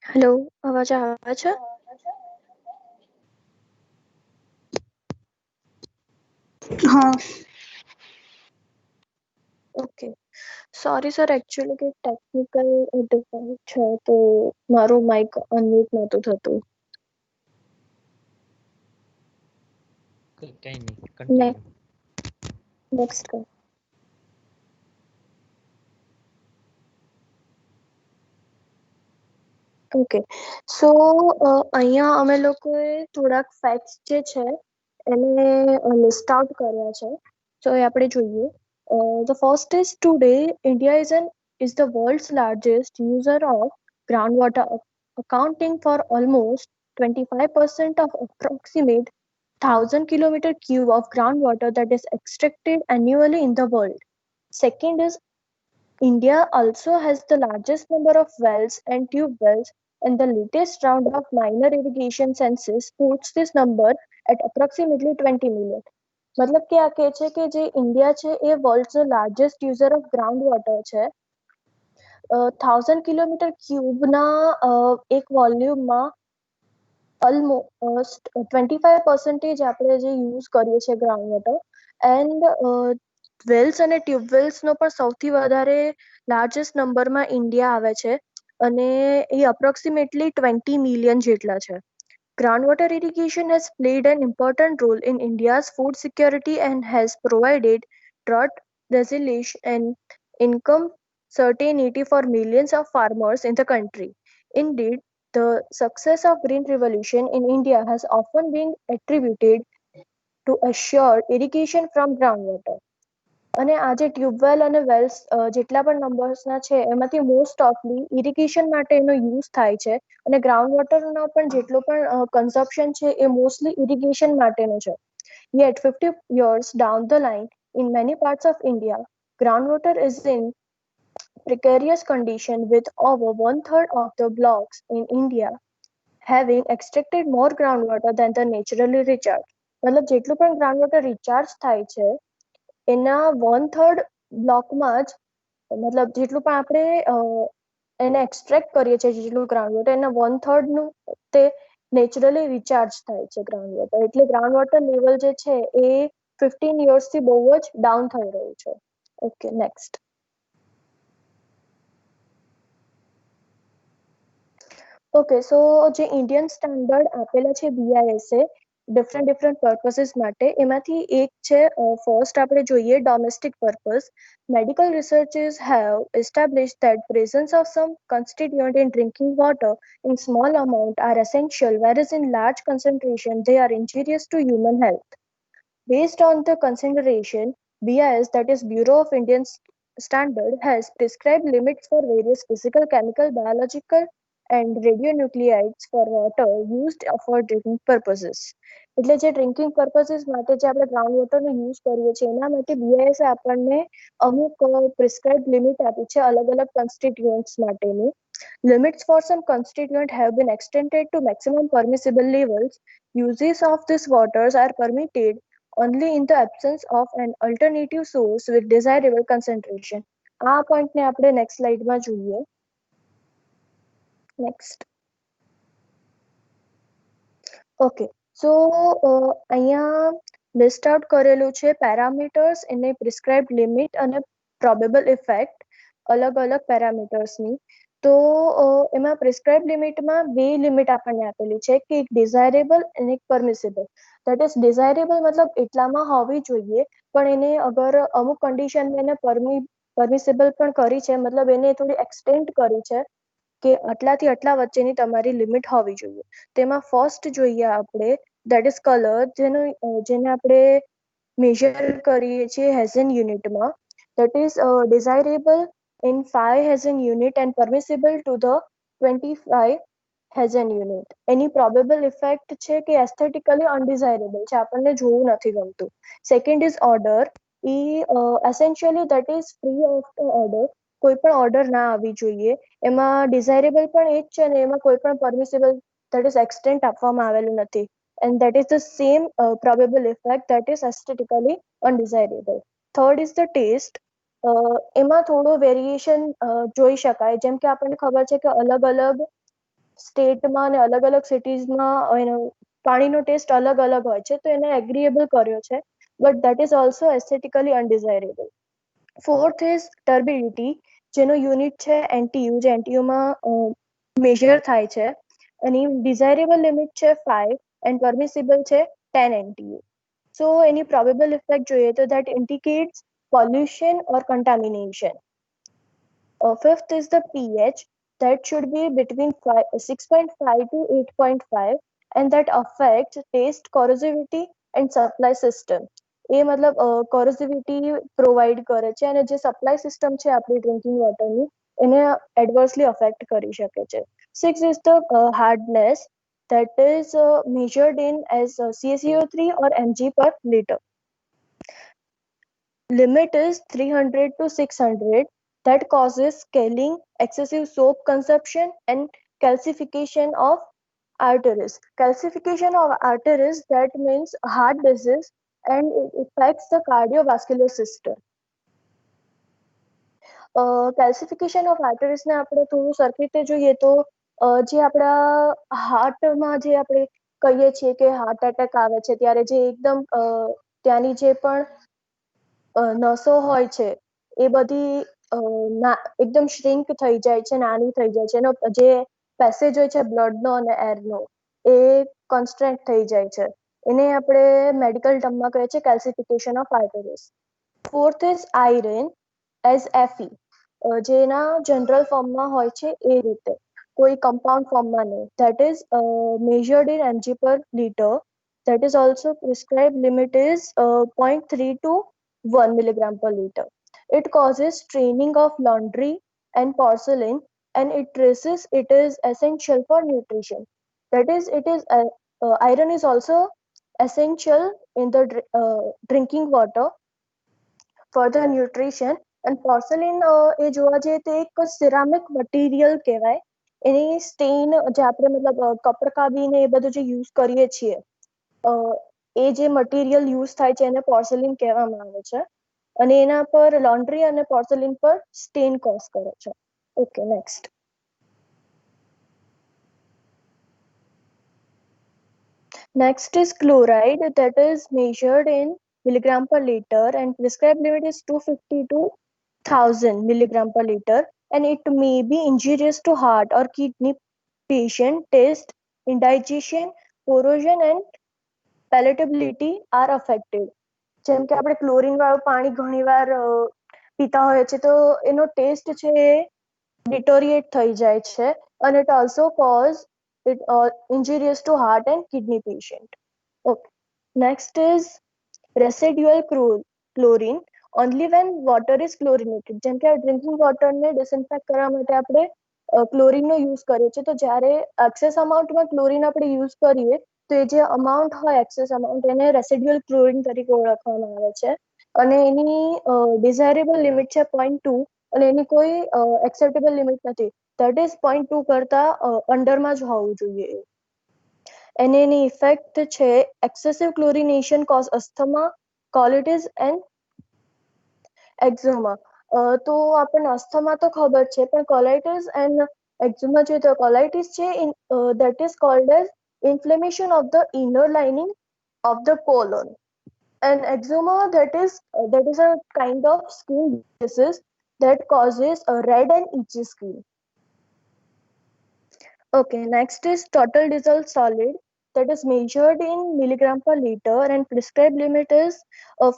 [SPEAKER 11] Hello, અવાજ આવે છે?
[SPEAKER 8] હા.
[SPEAKER 11] ઓકે. સોરી સર, એકચ્યુઅલી કંઈક ટેકનિકલ ડિફોલ્ટ છે, તો મારું માઇક અનમ્યુટ નહોતું થતું.
[SPEAKER 3] કઈ નહીં, કન્ટિન્યુ.
[SPEAKER 11] નેક્સ્ટ કર. ઓકે. સો અહીંયા અમે લોકોએ થોડાક ફેક્ટ્સ જે છે એને લિસ્ટ આઉટ કર્યા છે. સો એ આપણે જોઈએ. The first is today India is the world's largest user of groundwater, accounting for almost 25% of approximate 1,000 kilometer cube of groundwater that is extracted annually in the world. Second is India also has the largest number of wells and tube wells, and the latest round of minor irrigation census puts this number at approximately 20 million. मतलब કે આ કહે છે કે જે India છે એ world's largest user of ground water છે. 1000 કિલોમીટર ક્યુબના એક વોલ્યુમમાં ઓલમોસ્ટ 25% આપણે જે યુઝ કરીએ છીએ ગ્રાઉન્ડ વોટર, એન્ડ વેલ્સ અને ટ્યુબવેલ્સનો પણ સૌથી વધારે લાર્જેસ્ટ નંબરમાં ઇન્ડિયા આવે છે અને એ અપ્રોક્સિમેટલી 20 મિલિયન જેટલા છે. Groundwater irrigation has played an important role in India's food security and has provided drought resilience and income certainty for millions of farmers in the country. Indeed, the success of Green Revolution in India has often been attributed to assured irrigation from groundwater. અને આ જે tubewell અને Wales જેટલા પણ નંબર્સના છે એમાંથી most ઓફલી irrigation માટે એનો યુઝ થાય છે અને ગ્રાઉન્ડ વોટરનો પણ જેટલો પણ કન્ઝપ્શન છે એ મોસ્ટલી ઇરિગેશન માટેનો છે. Yet 50 years down the line, in many parts of India, groundwater is in precarious condition with over one-third of the blocks in India having extracted more groundwater than the naturally recharge. मतलब જેટલું પણ ground recharge થાય છે એના 1/3 બ્લોકમાં જ, મતલબ જેટલું પણ આપણે એને એક્સટ્રેક્ટ કરીએ છીએ જેટલું ગ્રાઉન્ડ વોટર એના 1/3 નું તે નેચરલી રિચાર્જ થાય છે ગ્રાઉન્ડ વોટર. એટલે ગ્રાઉન્ડ વોટર લેવલ જે છે એ 15 યર્સથી બહુ જ ડાઉન થઈ રહ્યું છે. Okay, next. ઓકે, સો જે ઇન્ડિયન સ્ટાન્ડર્ડ આપેલા છે બીઆઈએસએ ડિફરન્ટ પર્પસીસ માટે, એમાંથી એક છે ફર્સ્ટ આપણે જોઈએ domestic purpose. Medical researchers have established that presence of some constituent in drinking water in small amount are essential, whereas in large concentration they are injurious to human health. Based on the consideration, BIS, that is Bureau of Indian Standard, has prescribed limits for various physical, chemical, biological and radionuclides for water used for drinking purposes. એટલે જે drinking પર્પસીસ માટે જે આપણે ground વોટરનો use કરીએ છીએ એના માટે BIS આપણને અમુક પ્રિસ્ક્રાઇબ્ડ લિમિટ આપી છે અલગ અલગ કન્સ્ટિટ્યુઅન્ટ્સ માટેની. Limits for some constituent have been extended to maximum permissible levels. Uses of these waters are permitted only in the absence of an alternative source with desirable concentration. આ પોઈન્ટને આપણે નેક્સ્ટ સ્લાઇડમાં જોઈએ. નેક્સ્ટ. ઓકે, સો અહીંયા list out કરેલું છે parameters, એને prescribed limit અને પ્રોબેબલ ઇફેક્ટ અલગ અલગ પેરામીટર્સની. તો એમાં પ્રિસ્ક્રાઇબ્ડ લિમિટમાં બે લિમિટ આપણને આપેલી છે કે એક ડિઝાયરેબલ અને એક પરમિસિબલ. દેટ ઇઝ ડિઝાયરેબલ મતલબ એટલામાં હોવી જોઈએ, પણ એને અગર અમુક કન્ડિશનમાં એને પરમિસિબલ પણ કરી છે, મતલબ એને થોડી એક્સટેન્ડ કરી છે કે આટલાથી આટલા વચ્ચેની તમારી લિમિટ હોવી જોઈએ. તેમાં ફર્સ્ટ જોઈએ આપણે દેટ ઇઝ કલર, જેને આપણે મેજર કરીએ છીએ હેઝન યુનિટમાં. That is desirable in 5 Hessian unit and permissible to the 25 Hessian unit. Any probable effect છે કે aesthetically undesirable છે, આપણને જોવું નથી ગમતું. Second is order. Essentially that is free of the order. કોઈ પણ ઓર્ડર ના આવવી જોઈએ. એમાં ડિઝાયરેબલ પણ એ જ છે ને એમાં કોઈ પણ પરમિસિબલ that is extent આપવામાં આવેલું નથી. And that is the same probable effect that is aesthetically undesirable. Third is the taste. એમાં થોડું વેરિએશન જોઈ શકાય, જેમ કે આપણને ખબર છે કે અલગ અલગ સ્ટેટમાં અને અલગ અલગ સિટીઝમાં એનો પાણીનો ટેસ્ટ અલગ અલગ હોય છે, તો એને એગ્રીએબલ કર્યો છે, but that is also aesthetically undesirable. Fourth is turbidity, જેનો યુનિટ છે NTU, જે NTUમાં મેજર થાય છે. એની ડિઝાયરેબલ લિમિટ છે 5 એન્ડ પરમિસિબલ છે 10 NTU. સો એની પ્રોબેબલ ઇફેક્ટ જોઈએ તો that indicates pollution or contamination. Fifth is the pH, that should be between 6.5 to 8.5, and that affects taste, corrosivity and supply system. એ મતલબ corrosivity provide કરે છે અને જે supply system છે આપણી ડ્રિંકિંગ વોટરની એને એડવર્સલી અફેક્ટ કરી શકે છે. Six is the hardness, that is measured in as CaCO3 or mg per liter. Limit is 300 to 600, that causes scaling, excessive soap consumption and calcification of arteries. Calcification of arteries, that means heart disease, and it affects the cardiovascular system. Calcification of આર્ટરીઝને આપણે થોડું સરખી રીતે જોઈએ તો જે આપણા હાર્ટમાં જે આપણે કહીએ છીએ કે હાર્ટ એટેક આવે છે ત્યારે જે એકદમ ત્યાંની જે પણ નસો હોય છે એ બધી એકદમ શ્રિંક થઈ જાય છે, નાની થઈ જાય છે, એનો જે પેસેજ હોય છે બ્લડનો અને એરનો એ કોન્સ્ટ્રેન્ટ થઈ જાય છે. એને આપણે મેડિકલ ટર્મમાં કહીએ છીએ calcification of arteries. Fourth is iron as Fe, જેના જનરલ ફોર્મમાં હોય છે એ રીતે, કોઈ કમ્પાઉન્ડ ફોર્મમાં નહીં. That is measured in mg per liter. That is also prescribed limit is 0.3 to 1 milligram per liter. It causes staining of laundry and porcelain, and it traces it is essential for nutrition. That is, iron is also essential in the drinking water for the nutrition. And porcelain એ જોવા જઈએ તો એક ceramic material કહેવાય. એની Stein જે આપણે મતલબ કપરકાબી ને એ બધું જે યુઝ કરીએ છીએ એ જે મટીરિયલ યુઝ થાય છે એને પોર્સેલિન કહેવામાં આવે છે, અને એના પર લોન્ડ્રી અને પોર્સેલિન પર સ્ટેઇન કોઝ કરે છે. Okay, next. Next is chloride, that is measured in milligram per liter, and prescribed limit is 250 to 1000 milligram per liter, and it may be injurious to heart or kidney patient. Taste, indigestion, corrosion and palatability are affected. જેમ કે આપણે chlorine વાળું પાણી ઘણીવાર પીતા હોઈએ છીએ તો એનો ટેસ્ટ છે એ ડિટોરિએટ થઈ જાય છે, and it also cause it injurious to heart and kidney patient. Okay, next is residual chlorine, only when water is chlorinated. જેમ કે ડ્રિંકિંગ વોટરને ડિસઇન્ફેક્ટ કરવા માટે આપણે ક્લોરીનનો યુઝ કરીએ છીએ, તો જ્યારે એક્સેસ અમાઉન્ટમાં ક્લોરીન આપણે યુઝ કરીએ તો એ જે અમાઉન્ટ હોય એક્સેસ અમાઉન્ટ એને રેસિડ્યુઅલ ક્લોરીન તરીકે ઓળખવામાં આવે છે, અને એની ડિઝાયરેબલ લિમિટ છે 0.2, અને એની કોઈ એક્સેપ્ટેબલ લિમિટ નથી. ધેટ ઇઝ 0.2 કરતા અંડરમાં જ હોવું જોઈએ. અને એની ઇફેક્ટ છે excessive chlorination cause asthma, colitis and eczema. તો આપણને અસ્થમા તો ખબર છે, પણ કોલાઇટિસ એન્ડ એક્ઝોમા જોઈએ તો કોલાઇટિસ છે that is called as inflammation of the inner lining of the colon, and eczema that is a kind of skin disease that causes a red and itchy skin. Okay, next is total dissolved solid, that is measured in milligram per liter, and prescribed limit is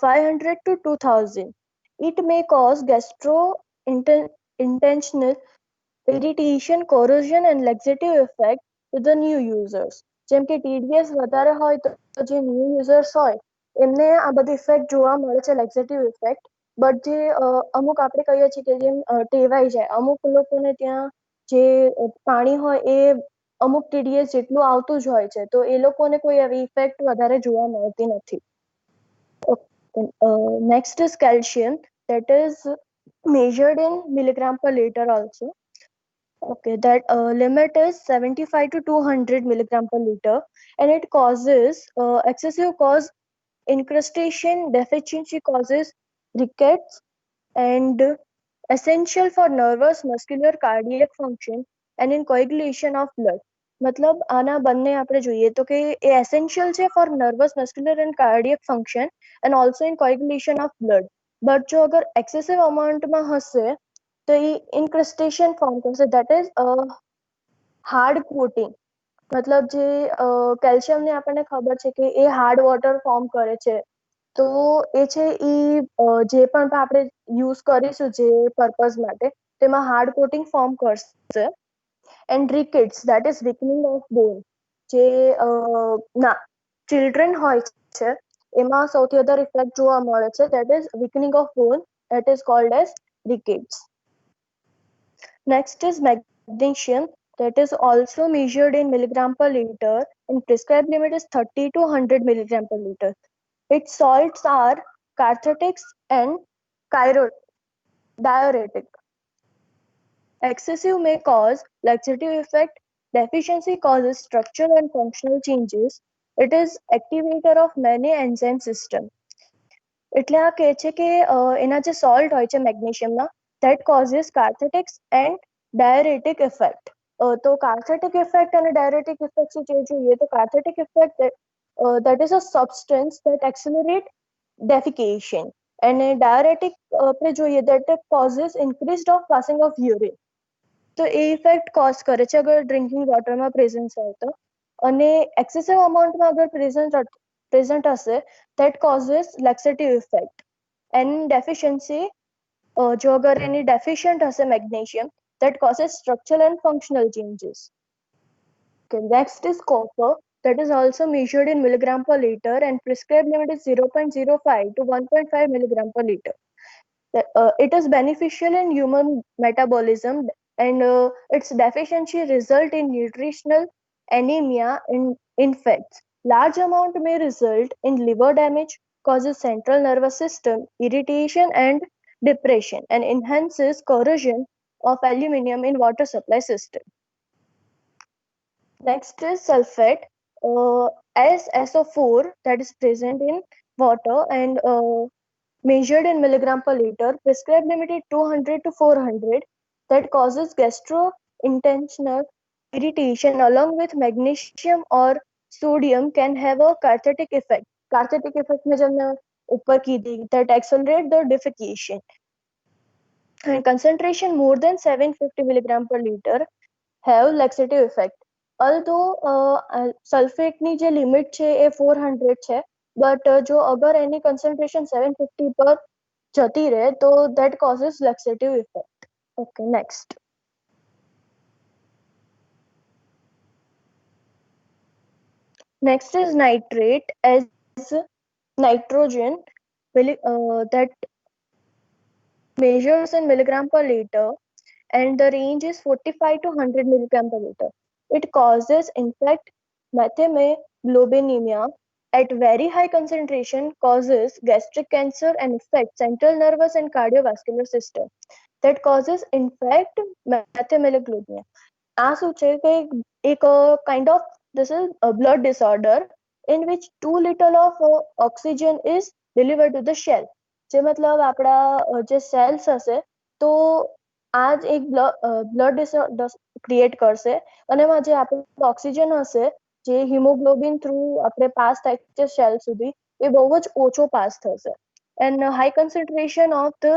[SPEAKER 11] 500 to 2000. It may cause gastrointestinal irritation, corrosion and laxative effect to the new users. જેમ કે TDS વધારે હોય તો જે new users હોય એમને આ બધી ઇફેક્ટ જોવા મળે છે, લેક્સેટિવ ઇફેક્ટ. બટ જે અમુક આપણે કહીએ છીએ કે જેમ ટેવાઈ જાય, અમુક લોકોને ત્યાં જે પાણી હોય એ અમુક TDS જેટલું આવતું જ હોય છે, તો એ લોકોને કોઈ એવી ઇફેક્ટ વધારે જોવા મળતી નથી. Next is calcium, that is measured in milligram per liter also. Okay, that limit is 75 to 200 milligram per liter, and it causes excessive cause incrustation, deficiency causes rickets, and essential for nervous, muscular, cardiac function, and in coagulation of blood. મતલબ આના બંને આપણે જોઈએ તો કે એ essential છે for nervous muscular and cardiac function and also in coagulation of blood. But જો અગર એક્સેસિવ અમાઉન્ટમાં હશે તો એ ઇન્ક્રસ્ટેશન ફોર્મ કરશે, દેટ ઇઝ હાર્ડ કોટિંગ. મતલબ જે કેલ્શિયમને આપણને ખબર છે કે એ હાર્ડ વોટર ફોર્મ કરે છે, તો એ છે એ જે પણ આપણે યુઝ કરીશું જે પર્પઝ માટે તેમાં હાર્ડ કોટિંગ ફોર્મ કરશે. And rickets, that is weakening of bone. જે ચિલ્ડ્રન હોય છે એમાં સૌથી વધારે ઇફેક્ટ જોવા મળે છે, that is weakening of bone, that is called as rickets. Next is magnesium, that is also measured in milligram per liter and prescribed limit is 30 to 100 milligram per liter. Its salts are cathartics and diuretic. Excessive may cause laxative effect. Deficiency causes structural and functional changes. It is activator of many enzyme system. એટલે આ કહે છે કે એના જે salt હોય છે મેગ્નેશિયમના, that causes cathartics and diuretic effect. તો cathartic effect અને diuretic effect શું છે જોઈએ તો cathartic effect that is a substance that accelerate defecation, and diuretic આપણે જોઈએ that causes increased of passing of urine. તો એ ઇફેક્ટ કોઝ કરે છે અગર ડ્રિંકિંગ વોટરમાં પ્રેઝન્સ હોય તો. અને એક્સેસિવ અમાઉન્ટમાં અગર પ્રેઝન્ટ હશે that causes laxative effect. and deficiency જો અગર એની deficient હશે magnesium, that causes structural and functional changes. Okay, next is copper, that is also measured in milligram per liter and prescribed limit is 0.05 to 1.5 milligram per liter. It is beneficial in human metabolism, and its deficiency result in nutritional anemia in infants. Large amount may result in liver damage, causes central nervous system irritation and depression, and enhances corrosion of aluminium in water supply system. Next is sulfate, as SO4, that is present in water and measured in milligram per liter, prescribed limit is 200 to 400, that causes gastrointestinal irritation along with magnesium or sodium can have a cathartic effect. Cathartic effect में जब मैं ऊपर की दी, that accelerate the defecation. And concentration more than 750 milligram per liter have laxative effect. Although sulfate ની જે limit છે એ 400 છે, but જો અગર એની concentration 750 પર જતી રહે તો that causes laxative effect. Okay, next. Next is nitrate, as nitrogen that measures in milligram per liter and the range is 45 to 100 milligram per liter. It causes infect methemoglobinemia at very high concentration, causes gastric cancer and affects central nervous and cardiovascular system. That causes infect methemoglobinemia. આ શું છે કે એક kind of this is a blood disorder in which too little of oxygen is delivered to the cell. જે મતલબ આપણા જે cells હશે તો આ જ એક બ્લડ ડિસઓર્ડર ક્રિએટ કરશે અને એમાં જે આપણું ઓક્સિજન હશે જે હિમોગ્લોબિન થ્રુ આપણે પાસ થાય છે સેલ સુધી એ બહુ જ ઓછો પાસ થશે. And high concentration of the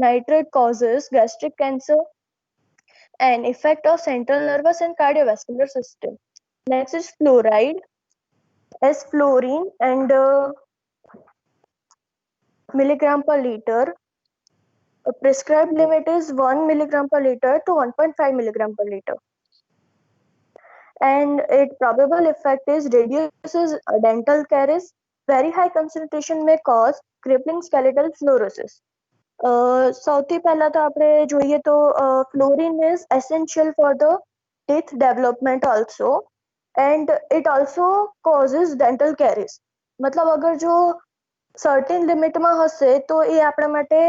[SPEAKER 11] nitrate causes gastric cancer and effect of central nervous and cardiovascular system. Next is fluoride, as fluorine and milligram per liter. Prescribed limit is 1 milligram per liter to 1.5 milligram per liter. And its probable effect is reduces dental caries. Very high concentration may cause crippling skeletal fluorosis. સૌથી પહેલા તો આપણે જોઈએ તો fluorine is essential for the teeth development also, and it also causes dental caries. मतलब अगर जो certain limit માં હશે તો એ આપણા માટે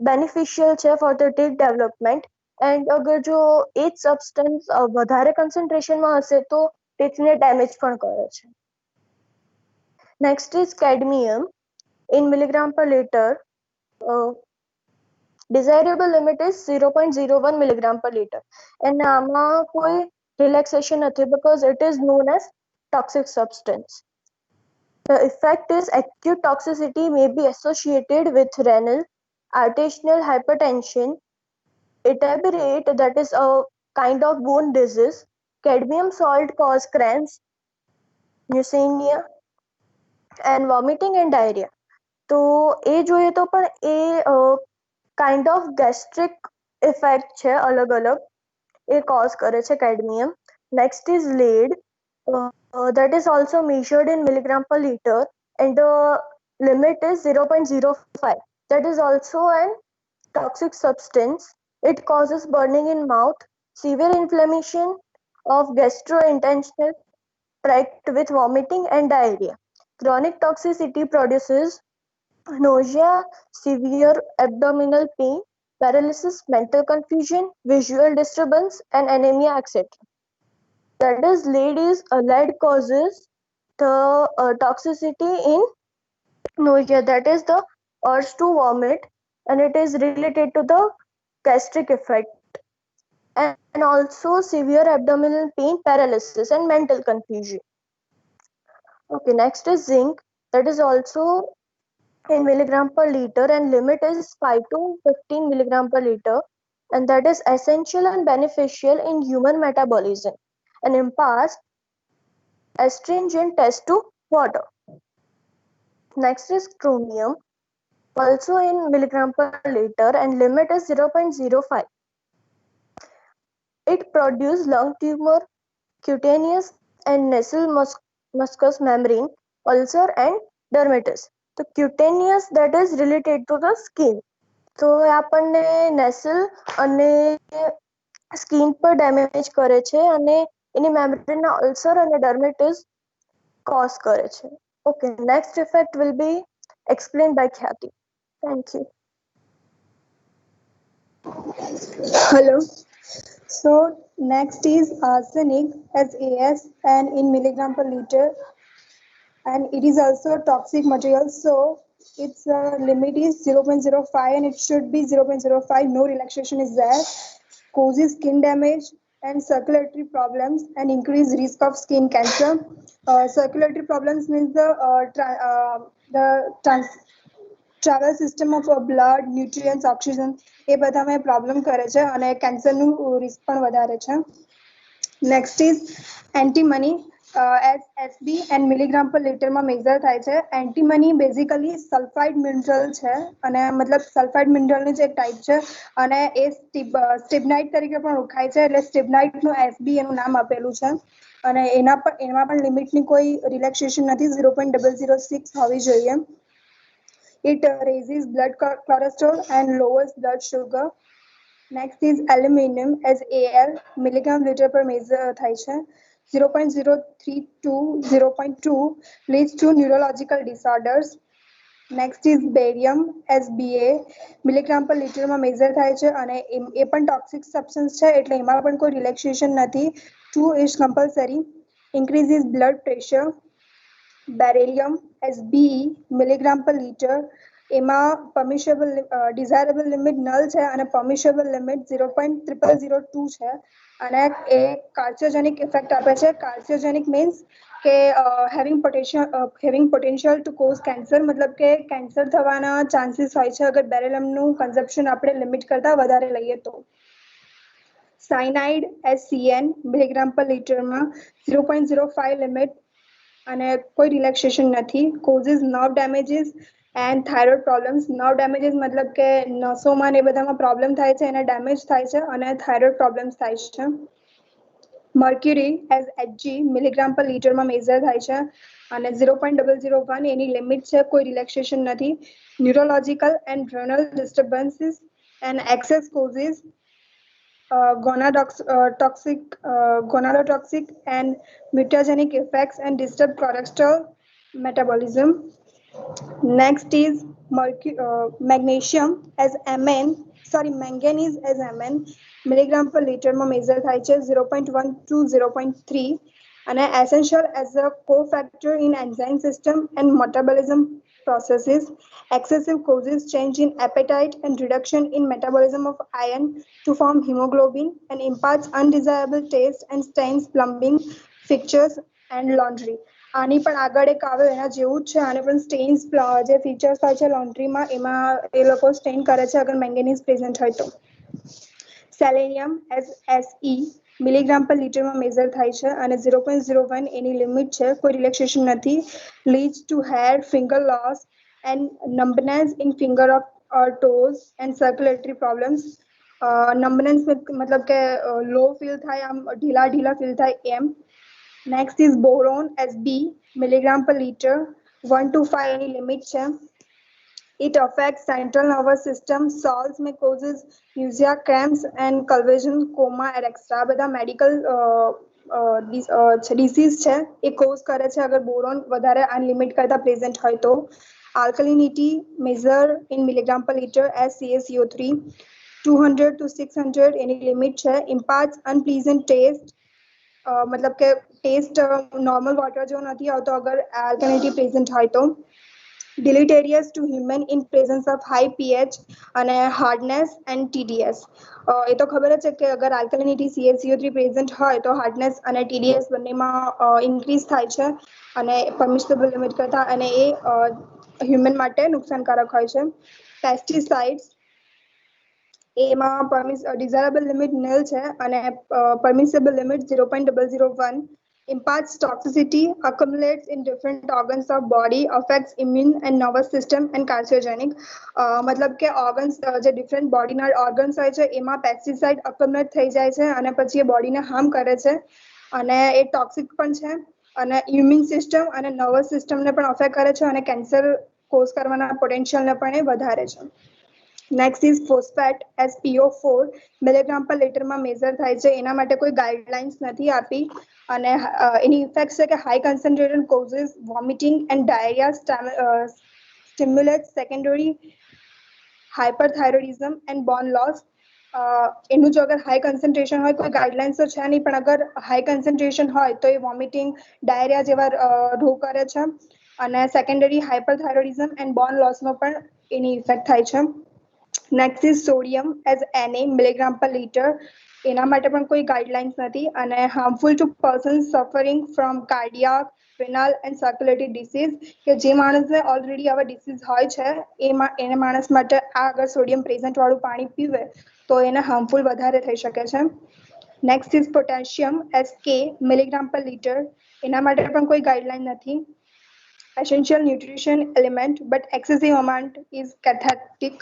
[SPEAKER 11] beneficial છે for the teeth development, and અગર જો એ જ substance વધારે concentration માં હશે તો teeth ને damage પણ કરે છે. Next is cadmium in milligram per liter. Desirable limit is 0.01 milligram per liter. And આમાં કોઈ relaxation નથી because it is known as toxic substance. The effect is acute toxicity may be associated with renal, arterial hypertension, itibarate, that is a kind of bone disease, cadmium salt cause cramps, neutropenia, and vomiting and diarrhea. તો એ જોઈએ તો પણ એ kind of gastric effect છે અલગ અલગ એ cause કરે છે cadmium. Next is lead, that is also measured in milligram per liter and the limit is 0.05. That is also an toxic substance. It causes burning in mouth, severe inflammation of gastrointestinal tract with vomiting and diarrhea. Chronic toxicity produces nausea, severe abdominal pain, paralysis, mental confusion, visual disturbance, and anemia, etc. That is, lead causes the toxicity in nausea, that is the urge to vomit, and it is related to the gastric effect, and also severe abdominal pain, paralysis, and mental confusion. Okay, next is zinc, that is also in milligram per liter and limit is 5 to 15 milligram per liter, and that is essential and beneficial in human metabolism and imparts astringent taste to water. Next is chromium, also in milligram per liter and limit is 0.05. It produces lung tumor, cutaneous and nasal mucous membrane ulcer and dermatitis. The cutaneous, that is related to the skin. તો આપણને નેસલ અને skin પર damage કરે છે અને એની મેમ્બ્રેનના ulcer અને ડર્મેટિસ cause કરે છે. Okay, next effect will be explained by Khyati. Thank you.
[SPEAKER 8] Hello. So next is arsenic as AS and in milligram per liter, and it is also a toxic material. So its limit is 0.05 and it should be 0.05. No relaxation is there. Causes skin damage and circulatory problems and increased risk of skin cancer. Circulatory problems means the travel system of blood, nutrients, oxygen એ બધામાં problem કરે છે અને કેન્સરનું risk પણ વધારે છે. Next is antimony as SB and milligram per liter માં measure થાય છે. એન્ટીમની બેઝિકલી સલ્ફાઇડ મિનરલ છે અને મતલબ સલ્ફાઇડ મિનરલની જ એક ટાઈપ છે અને એ સ્ટિબનાઇટ તરીકે પણ ઓળખાય છે, એટલે સ્ટિબનાઇટનું SB એનું નામ આપેલું છે અને એમાં પણ લિમિટની કોઈ રિલેક્સેશન નથી, 0.006 હોવી જોઈએ. It raises blood cholesterol and lowers blood sugar. Next is aluminum as Al, milligram liter per measure થાય છે. 0.03 to 0.2 leads to neurological disorders. Next is barium as Ba, milligram per liter માં measure થાય છે અને એ પણ toxic substance છે એટલે એમાં પણ કોઈ relaxation નથી. 2 is compulsory. Increases blood pressure. Beryllium as Be, milligram per liter, એમાં permissible desirable limit null છે અને permissible limit 0.0002 છે અને એ carcinogenic effect આપે છે. Carcinogenic means કે having potential to cause cancer, મતલબ કે કેન્સર થવાના ચાન્સીસ હોય છે અગર બેરિલિયમનું કન્ઝમ્પશન આપણે લિમિટ કરતા વધારે લઈએ તો. Cyanide as Cn, milligram per liter માં 0.05 limit અને કોઈ રિલેક્સેશન નથી. Causes nerve damages and thyroid problems. Nerve damages મતલબ કે નસોમાં ને બધામાં પ્રોબ્લેમ થાય છે, એને ડેમેજ થાય છે અને થાઇરોઇડ પ્રોબ્લેમ્સ થાય છે. Mercury as Hg, milligram per liter માં મેઝર થાય છે અને 0.001 એની લિમિટ છે, કોઈ રિલેક્સેશન નથી. Neurological and renal disturbances and excess causes gonadotoxic and mutagenic effects and disturb cholesterol metabolism. Next is manganese as Mn, milligram per liter માં measure થાય છે 0.1 to 0.3 અને essential as a cofactor in enzyme system and metabolism processes. Excessive causes change in appetite and reduction in metabolism of iron to form hemoglobin and imparts undesirable taste and stains plumbing fixtures and laundry. આની પણ આગળ એક આવે એના જેવું જ છે. આને પણ સ્ટેન્સ જે ફીચર્સ હોય છે લોન્ડ્રીમાં એમાં એ લોકો સ્ટેન કરે છે અગર મેંગેનીઝ પ્રેઝન્ટ હોય તો. સેલેનિયમ એઝ SE મિલીગ્રામ પર લીટરમાં મેઝર થાય છે અને 0.01 એની લિમિટ છે, કોઈ રિલેક્સેશન નથી. Leads to hair finger loss and numbness in finger of toes and circulatory problems. Numbness મતલબ કે લો ફીલ થાય, આમ ઢીલા ઢીલા ફીલ થાય એમ. Next is boron SB milligram per liter, 1 to 5 any limit છે. It affects central nervous system, solves may causes nausea, cramps and convulsion, coma, etc. બધા medical disease છે એ cause કરે છે અગર બોરોન વધારે અનલિમિટ કરતા પ્રેઝન્ટ હોય તો. Alkalinity measure in milligram per liter as CaCO3, 200 to 600 any limit છે. Imparts unpleasant taste, मतलब કે ટેસ્ટ નોર્મલ વોટર જેવો નથી આવતો અગર આલ્કલિનિટી પ્રેઝન્ટ હોય તો. deleterious to human in presence of high pH અને hardness and TDS. એ તો ખબર જ છે કે અગર આલ્કલિનિટી CaCO3 પ્રેઝન્ટ હોય તો હાર્ડનેસ અને TDS બંનેમાં ઇન્ક્રીઝ થાય છે અને પરમિસિબલ લિમિટ કરતા, અને એ હ્યુમન માટે નુકસાનકારક હોય છે. પેસ્ટિસાઇડ્સ એમાં ડિઝાયરેબલ લિમિટ nil છે અને permissible limit 0.001. imparts toxicity, accumulates in different organs of body, affects immune and nervous system and carcinogenic. मतलब કે organs જે different body ના organs હોય છે એમાં pesticide accumulate થઈ જાય છે અને પછી એ બોડીને હાર્મ કરે છે અને એ ટોક્સિક પણ છે અને immune system અને nervous system ને પણ અફેક્ટ કરે છે અને કેન્સર કોઝ કરવાના પોટેન્શિયલ ને પણ એ વધારે છે. Next is phosphate SPO4 milligram પર લીટરમાં મેઝર થાય છે. એના માટે કોઈ ગાઈડલાઇન્સ નથી આપી અને એની ઇફેક્ટ છે કે high concentrated causes vomiting and diarrhoea, stimulates secondary hyperthyroidism and bone loss. એનું જો અગર હાઈ કન્સન્ટ્રેશન હોય, કોઈ ગાઈડલાઇન્સ તો છે નહીં, પણ અગર હાઈ કન્સન્ટ્રેશન હોય તો એ વોમિટિંગ ડાયરિયા જેવા રોગ કરે છે અને સેકન્ડરી હાઇપરથાઇરોઇડિઝમ એન્ડ બોન લોસનો પણ એની ઇફેક્ટ થાય છે. Next is sodium as Na milligram per liter. એના માટે પણ કોઈ ગાઈડલાઇન્સ નથી અને harmful to persons suffering from cardiac, renal and circulatory disease, કે જે માણસને ઓલરેડી આવા ડિસીઝ હોય છે એને માણસ માટે આ અગર સોડિયમ પ્રેઝન્ટ વાળું પાણી પીવે તો એને હાર્મફુલ વધારે થઈ શકે છે. Next is potassium SK milligram પર લીટર. એના માટે પણ કોઈ ગાઈડલાઇન નથી. essential nutrition element but excessive amount is cathartic.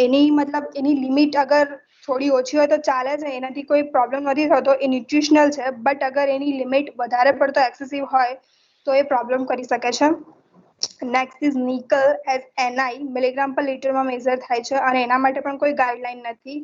[SPEAKER 8] એની મતલબ એની લિમિટ અગર થોડી ઓછી હોય તો ચાલે છે, એનાથી કોઈ પ્રોબ્લેમ નથી થતો, એ ન્યુટ્રિશનલ છે. બટ અગર એની લિમિટ વધારે પડતો એક્સેસિવ હોય તો એ પ્રોબ્લેમ કરી શકે છે. Next is nickel as Ni milligram પર લીટરમાં મેઝર થાય છે અને એના માટે પણ કોઈ ગાઈડલાઇન નથી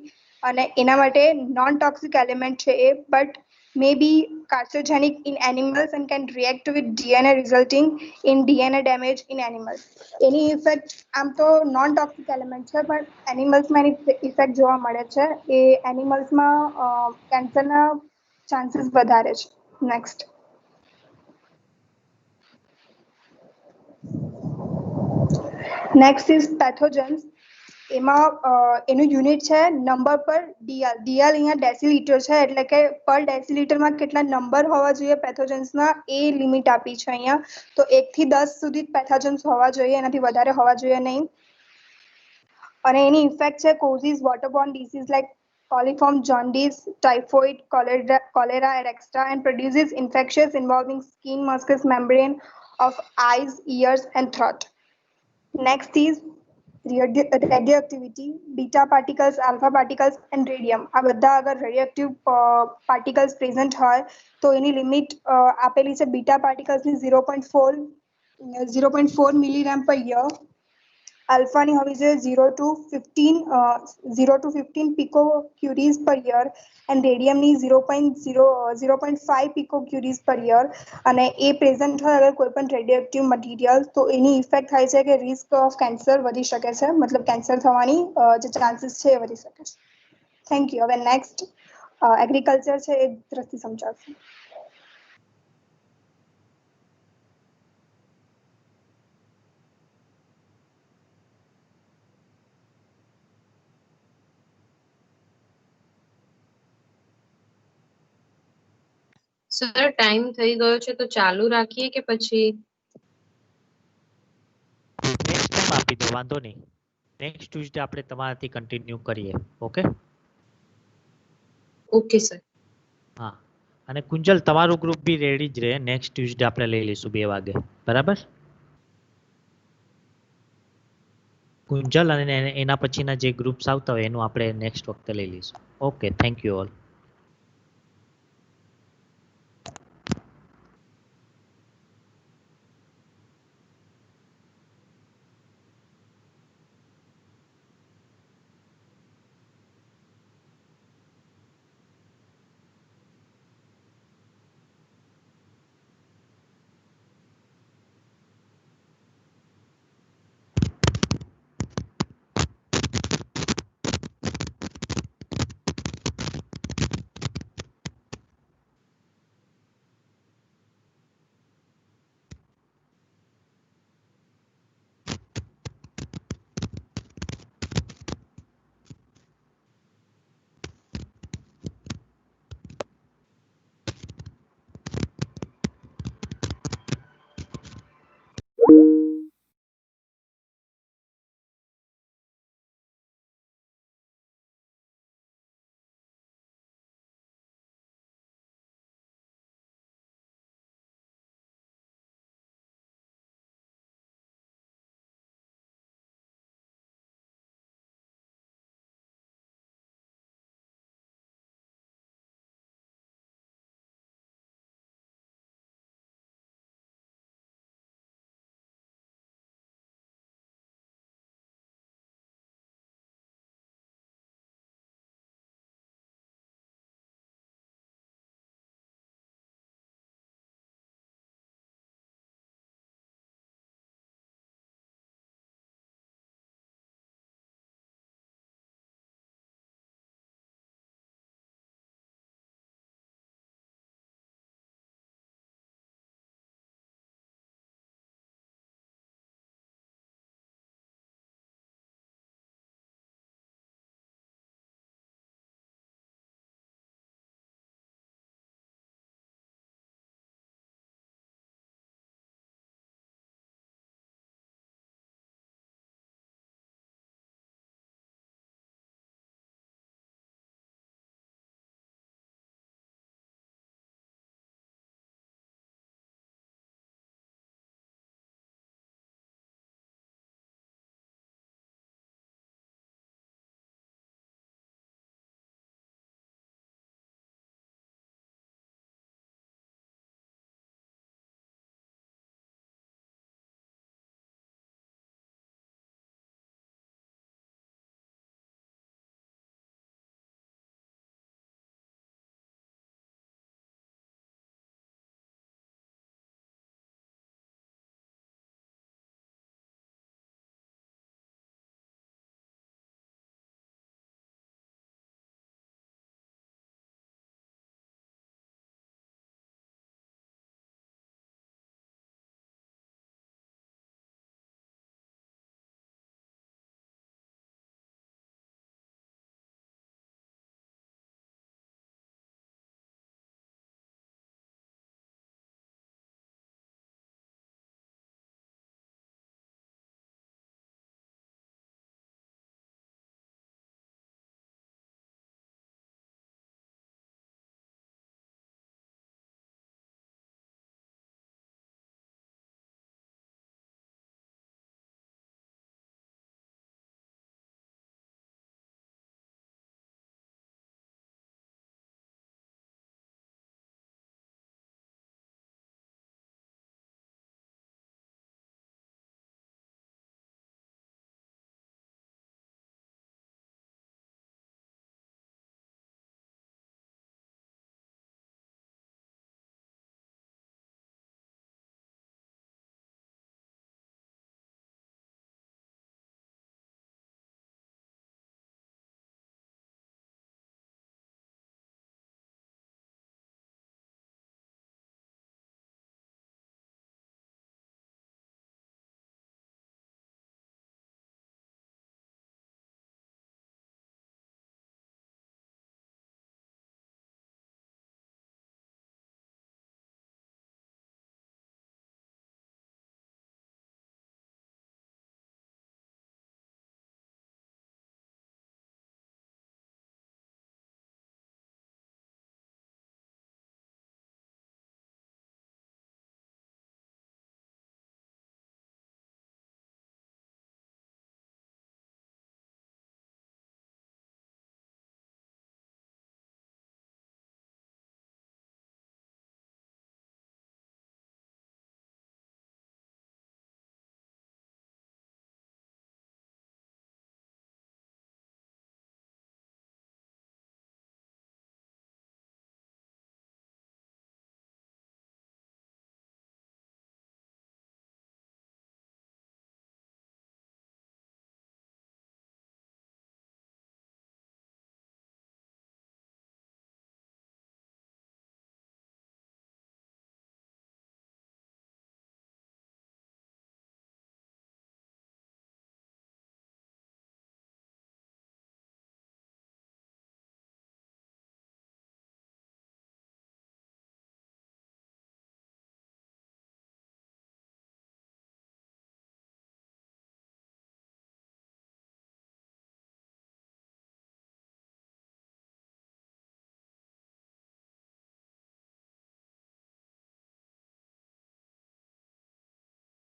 [SPEAKER 8] અને એના માટે નોન ટોક્સિક એલિમેન્ટ છે એ, but may be carcinogenic in animals and can react with DNA resulting in DNA damage in animals. Any effect આમ તો નોન ટોક્સિક એલિમેન્ટ છે પણ એનિમલ્સમાં એની ઇફેક્ટ જોવા મળે છે. એ એનિમલ્સમાં કેન્સરના ચાન્સીસ વધારે છે. Next is pathogens. એમાં એનું યુનિટ છે નંબર પર ડીઆર. ડીઆર અહીંયા ડેસીલીટર છે, એટલે કે પર ડેસીલીટરમાં કેટલા નંબર હોવા જોઈએ પેથોજન્સના એ લિમિટ આપી છે અહીંયા. તો 1 થી 10 સુધી પેથોજન્સ હોવા જોઈએ, એનાથી વધારે હોવા જોઈએ નહીં. અને એની ઇફેક્ટ છે causes waterborne disease like coliform jaundice, typhoid, cholera and extra, and produces infections involving skin, mucous membrane of eyes, ears and throat. Next is radioactivity, beta particles, alpha particles and radium. આ બધા અગર radioactive particles present હોય તો એની limit આપેલી છે beta પાર્ટિકલ્સની 0.4 milligram પર year. આલ્ફાની હોવી જોઈએ 0 to 15 picocuries per year and રેડિયમની 0.5 picocuries per year. અને એ પ્રેઝન્ટ હોય અગર કોઈ પણ રેડિયોએક્ટિવ મટીરિયલ તો એની ઇફેક્ટ થાય છે કે રિસ્ક ઓફ કેન્સર વધી શકે છે, મતલબ કેન્સર થવાની જે ચાન્સીસ છે એ વધી શકે છે. Thank you. હવે નેક્સ્ટ એગ્રીકલ્ચર છે એ દ્રષ્ટિ સમજાવશે.
[SPEAKER 12] સર ટાઈમ થઈ ગયો છે તો ચાલુ રાખીએ કે પછી
[SPEAKER 3] નેક્સ્ટ ટાઈમ આપી દો, વાંધો નહીં. નેક્સ્ટ ટ્યુઝડે આપણે તમારાથી કન્ટિન્યુ કરીએ. ઓકે?
[SPEAKER 12] Okay sir.
[SPEAKER 3] હા. અને કુંજલ તમારું ગ્રુપ બી રેડી જ રહે. નેક્સ્ટ ટ્યુઝડે આપણે લઈ લઈશું 2 વાગે. બરાબર? કુંજલ અને એના પછીના જે ગ્રુપ્સ આવતા હોય એનું આપણે નેક્સ્ટ વખતે લઈ લઈશું. Okay, thank you all.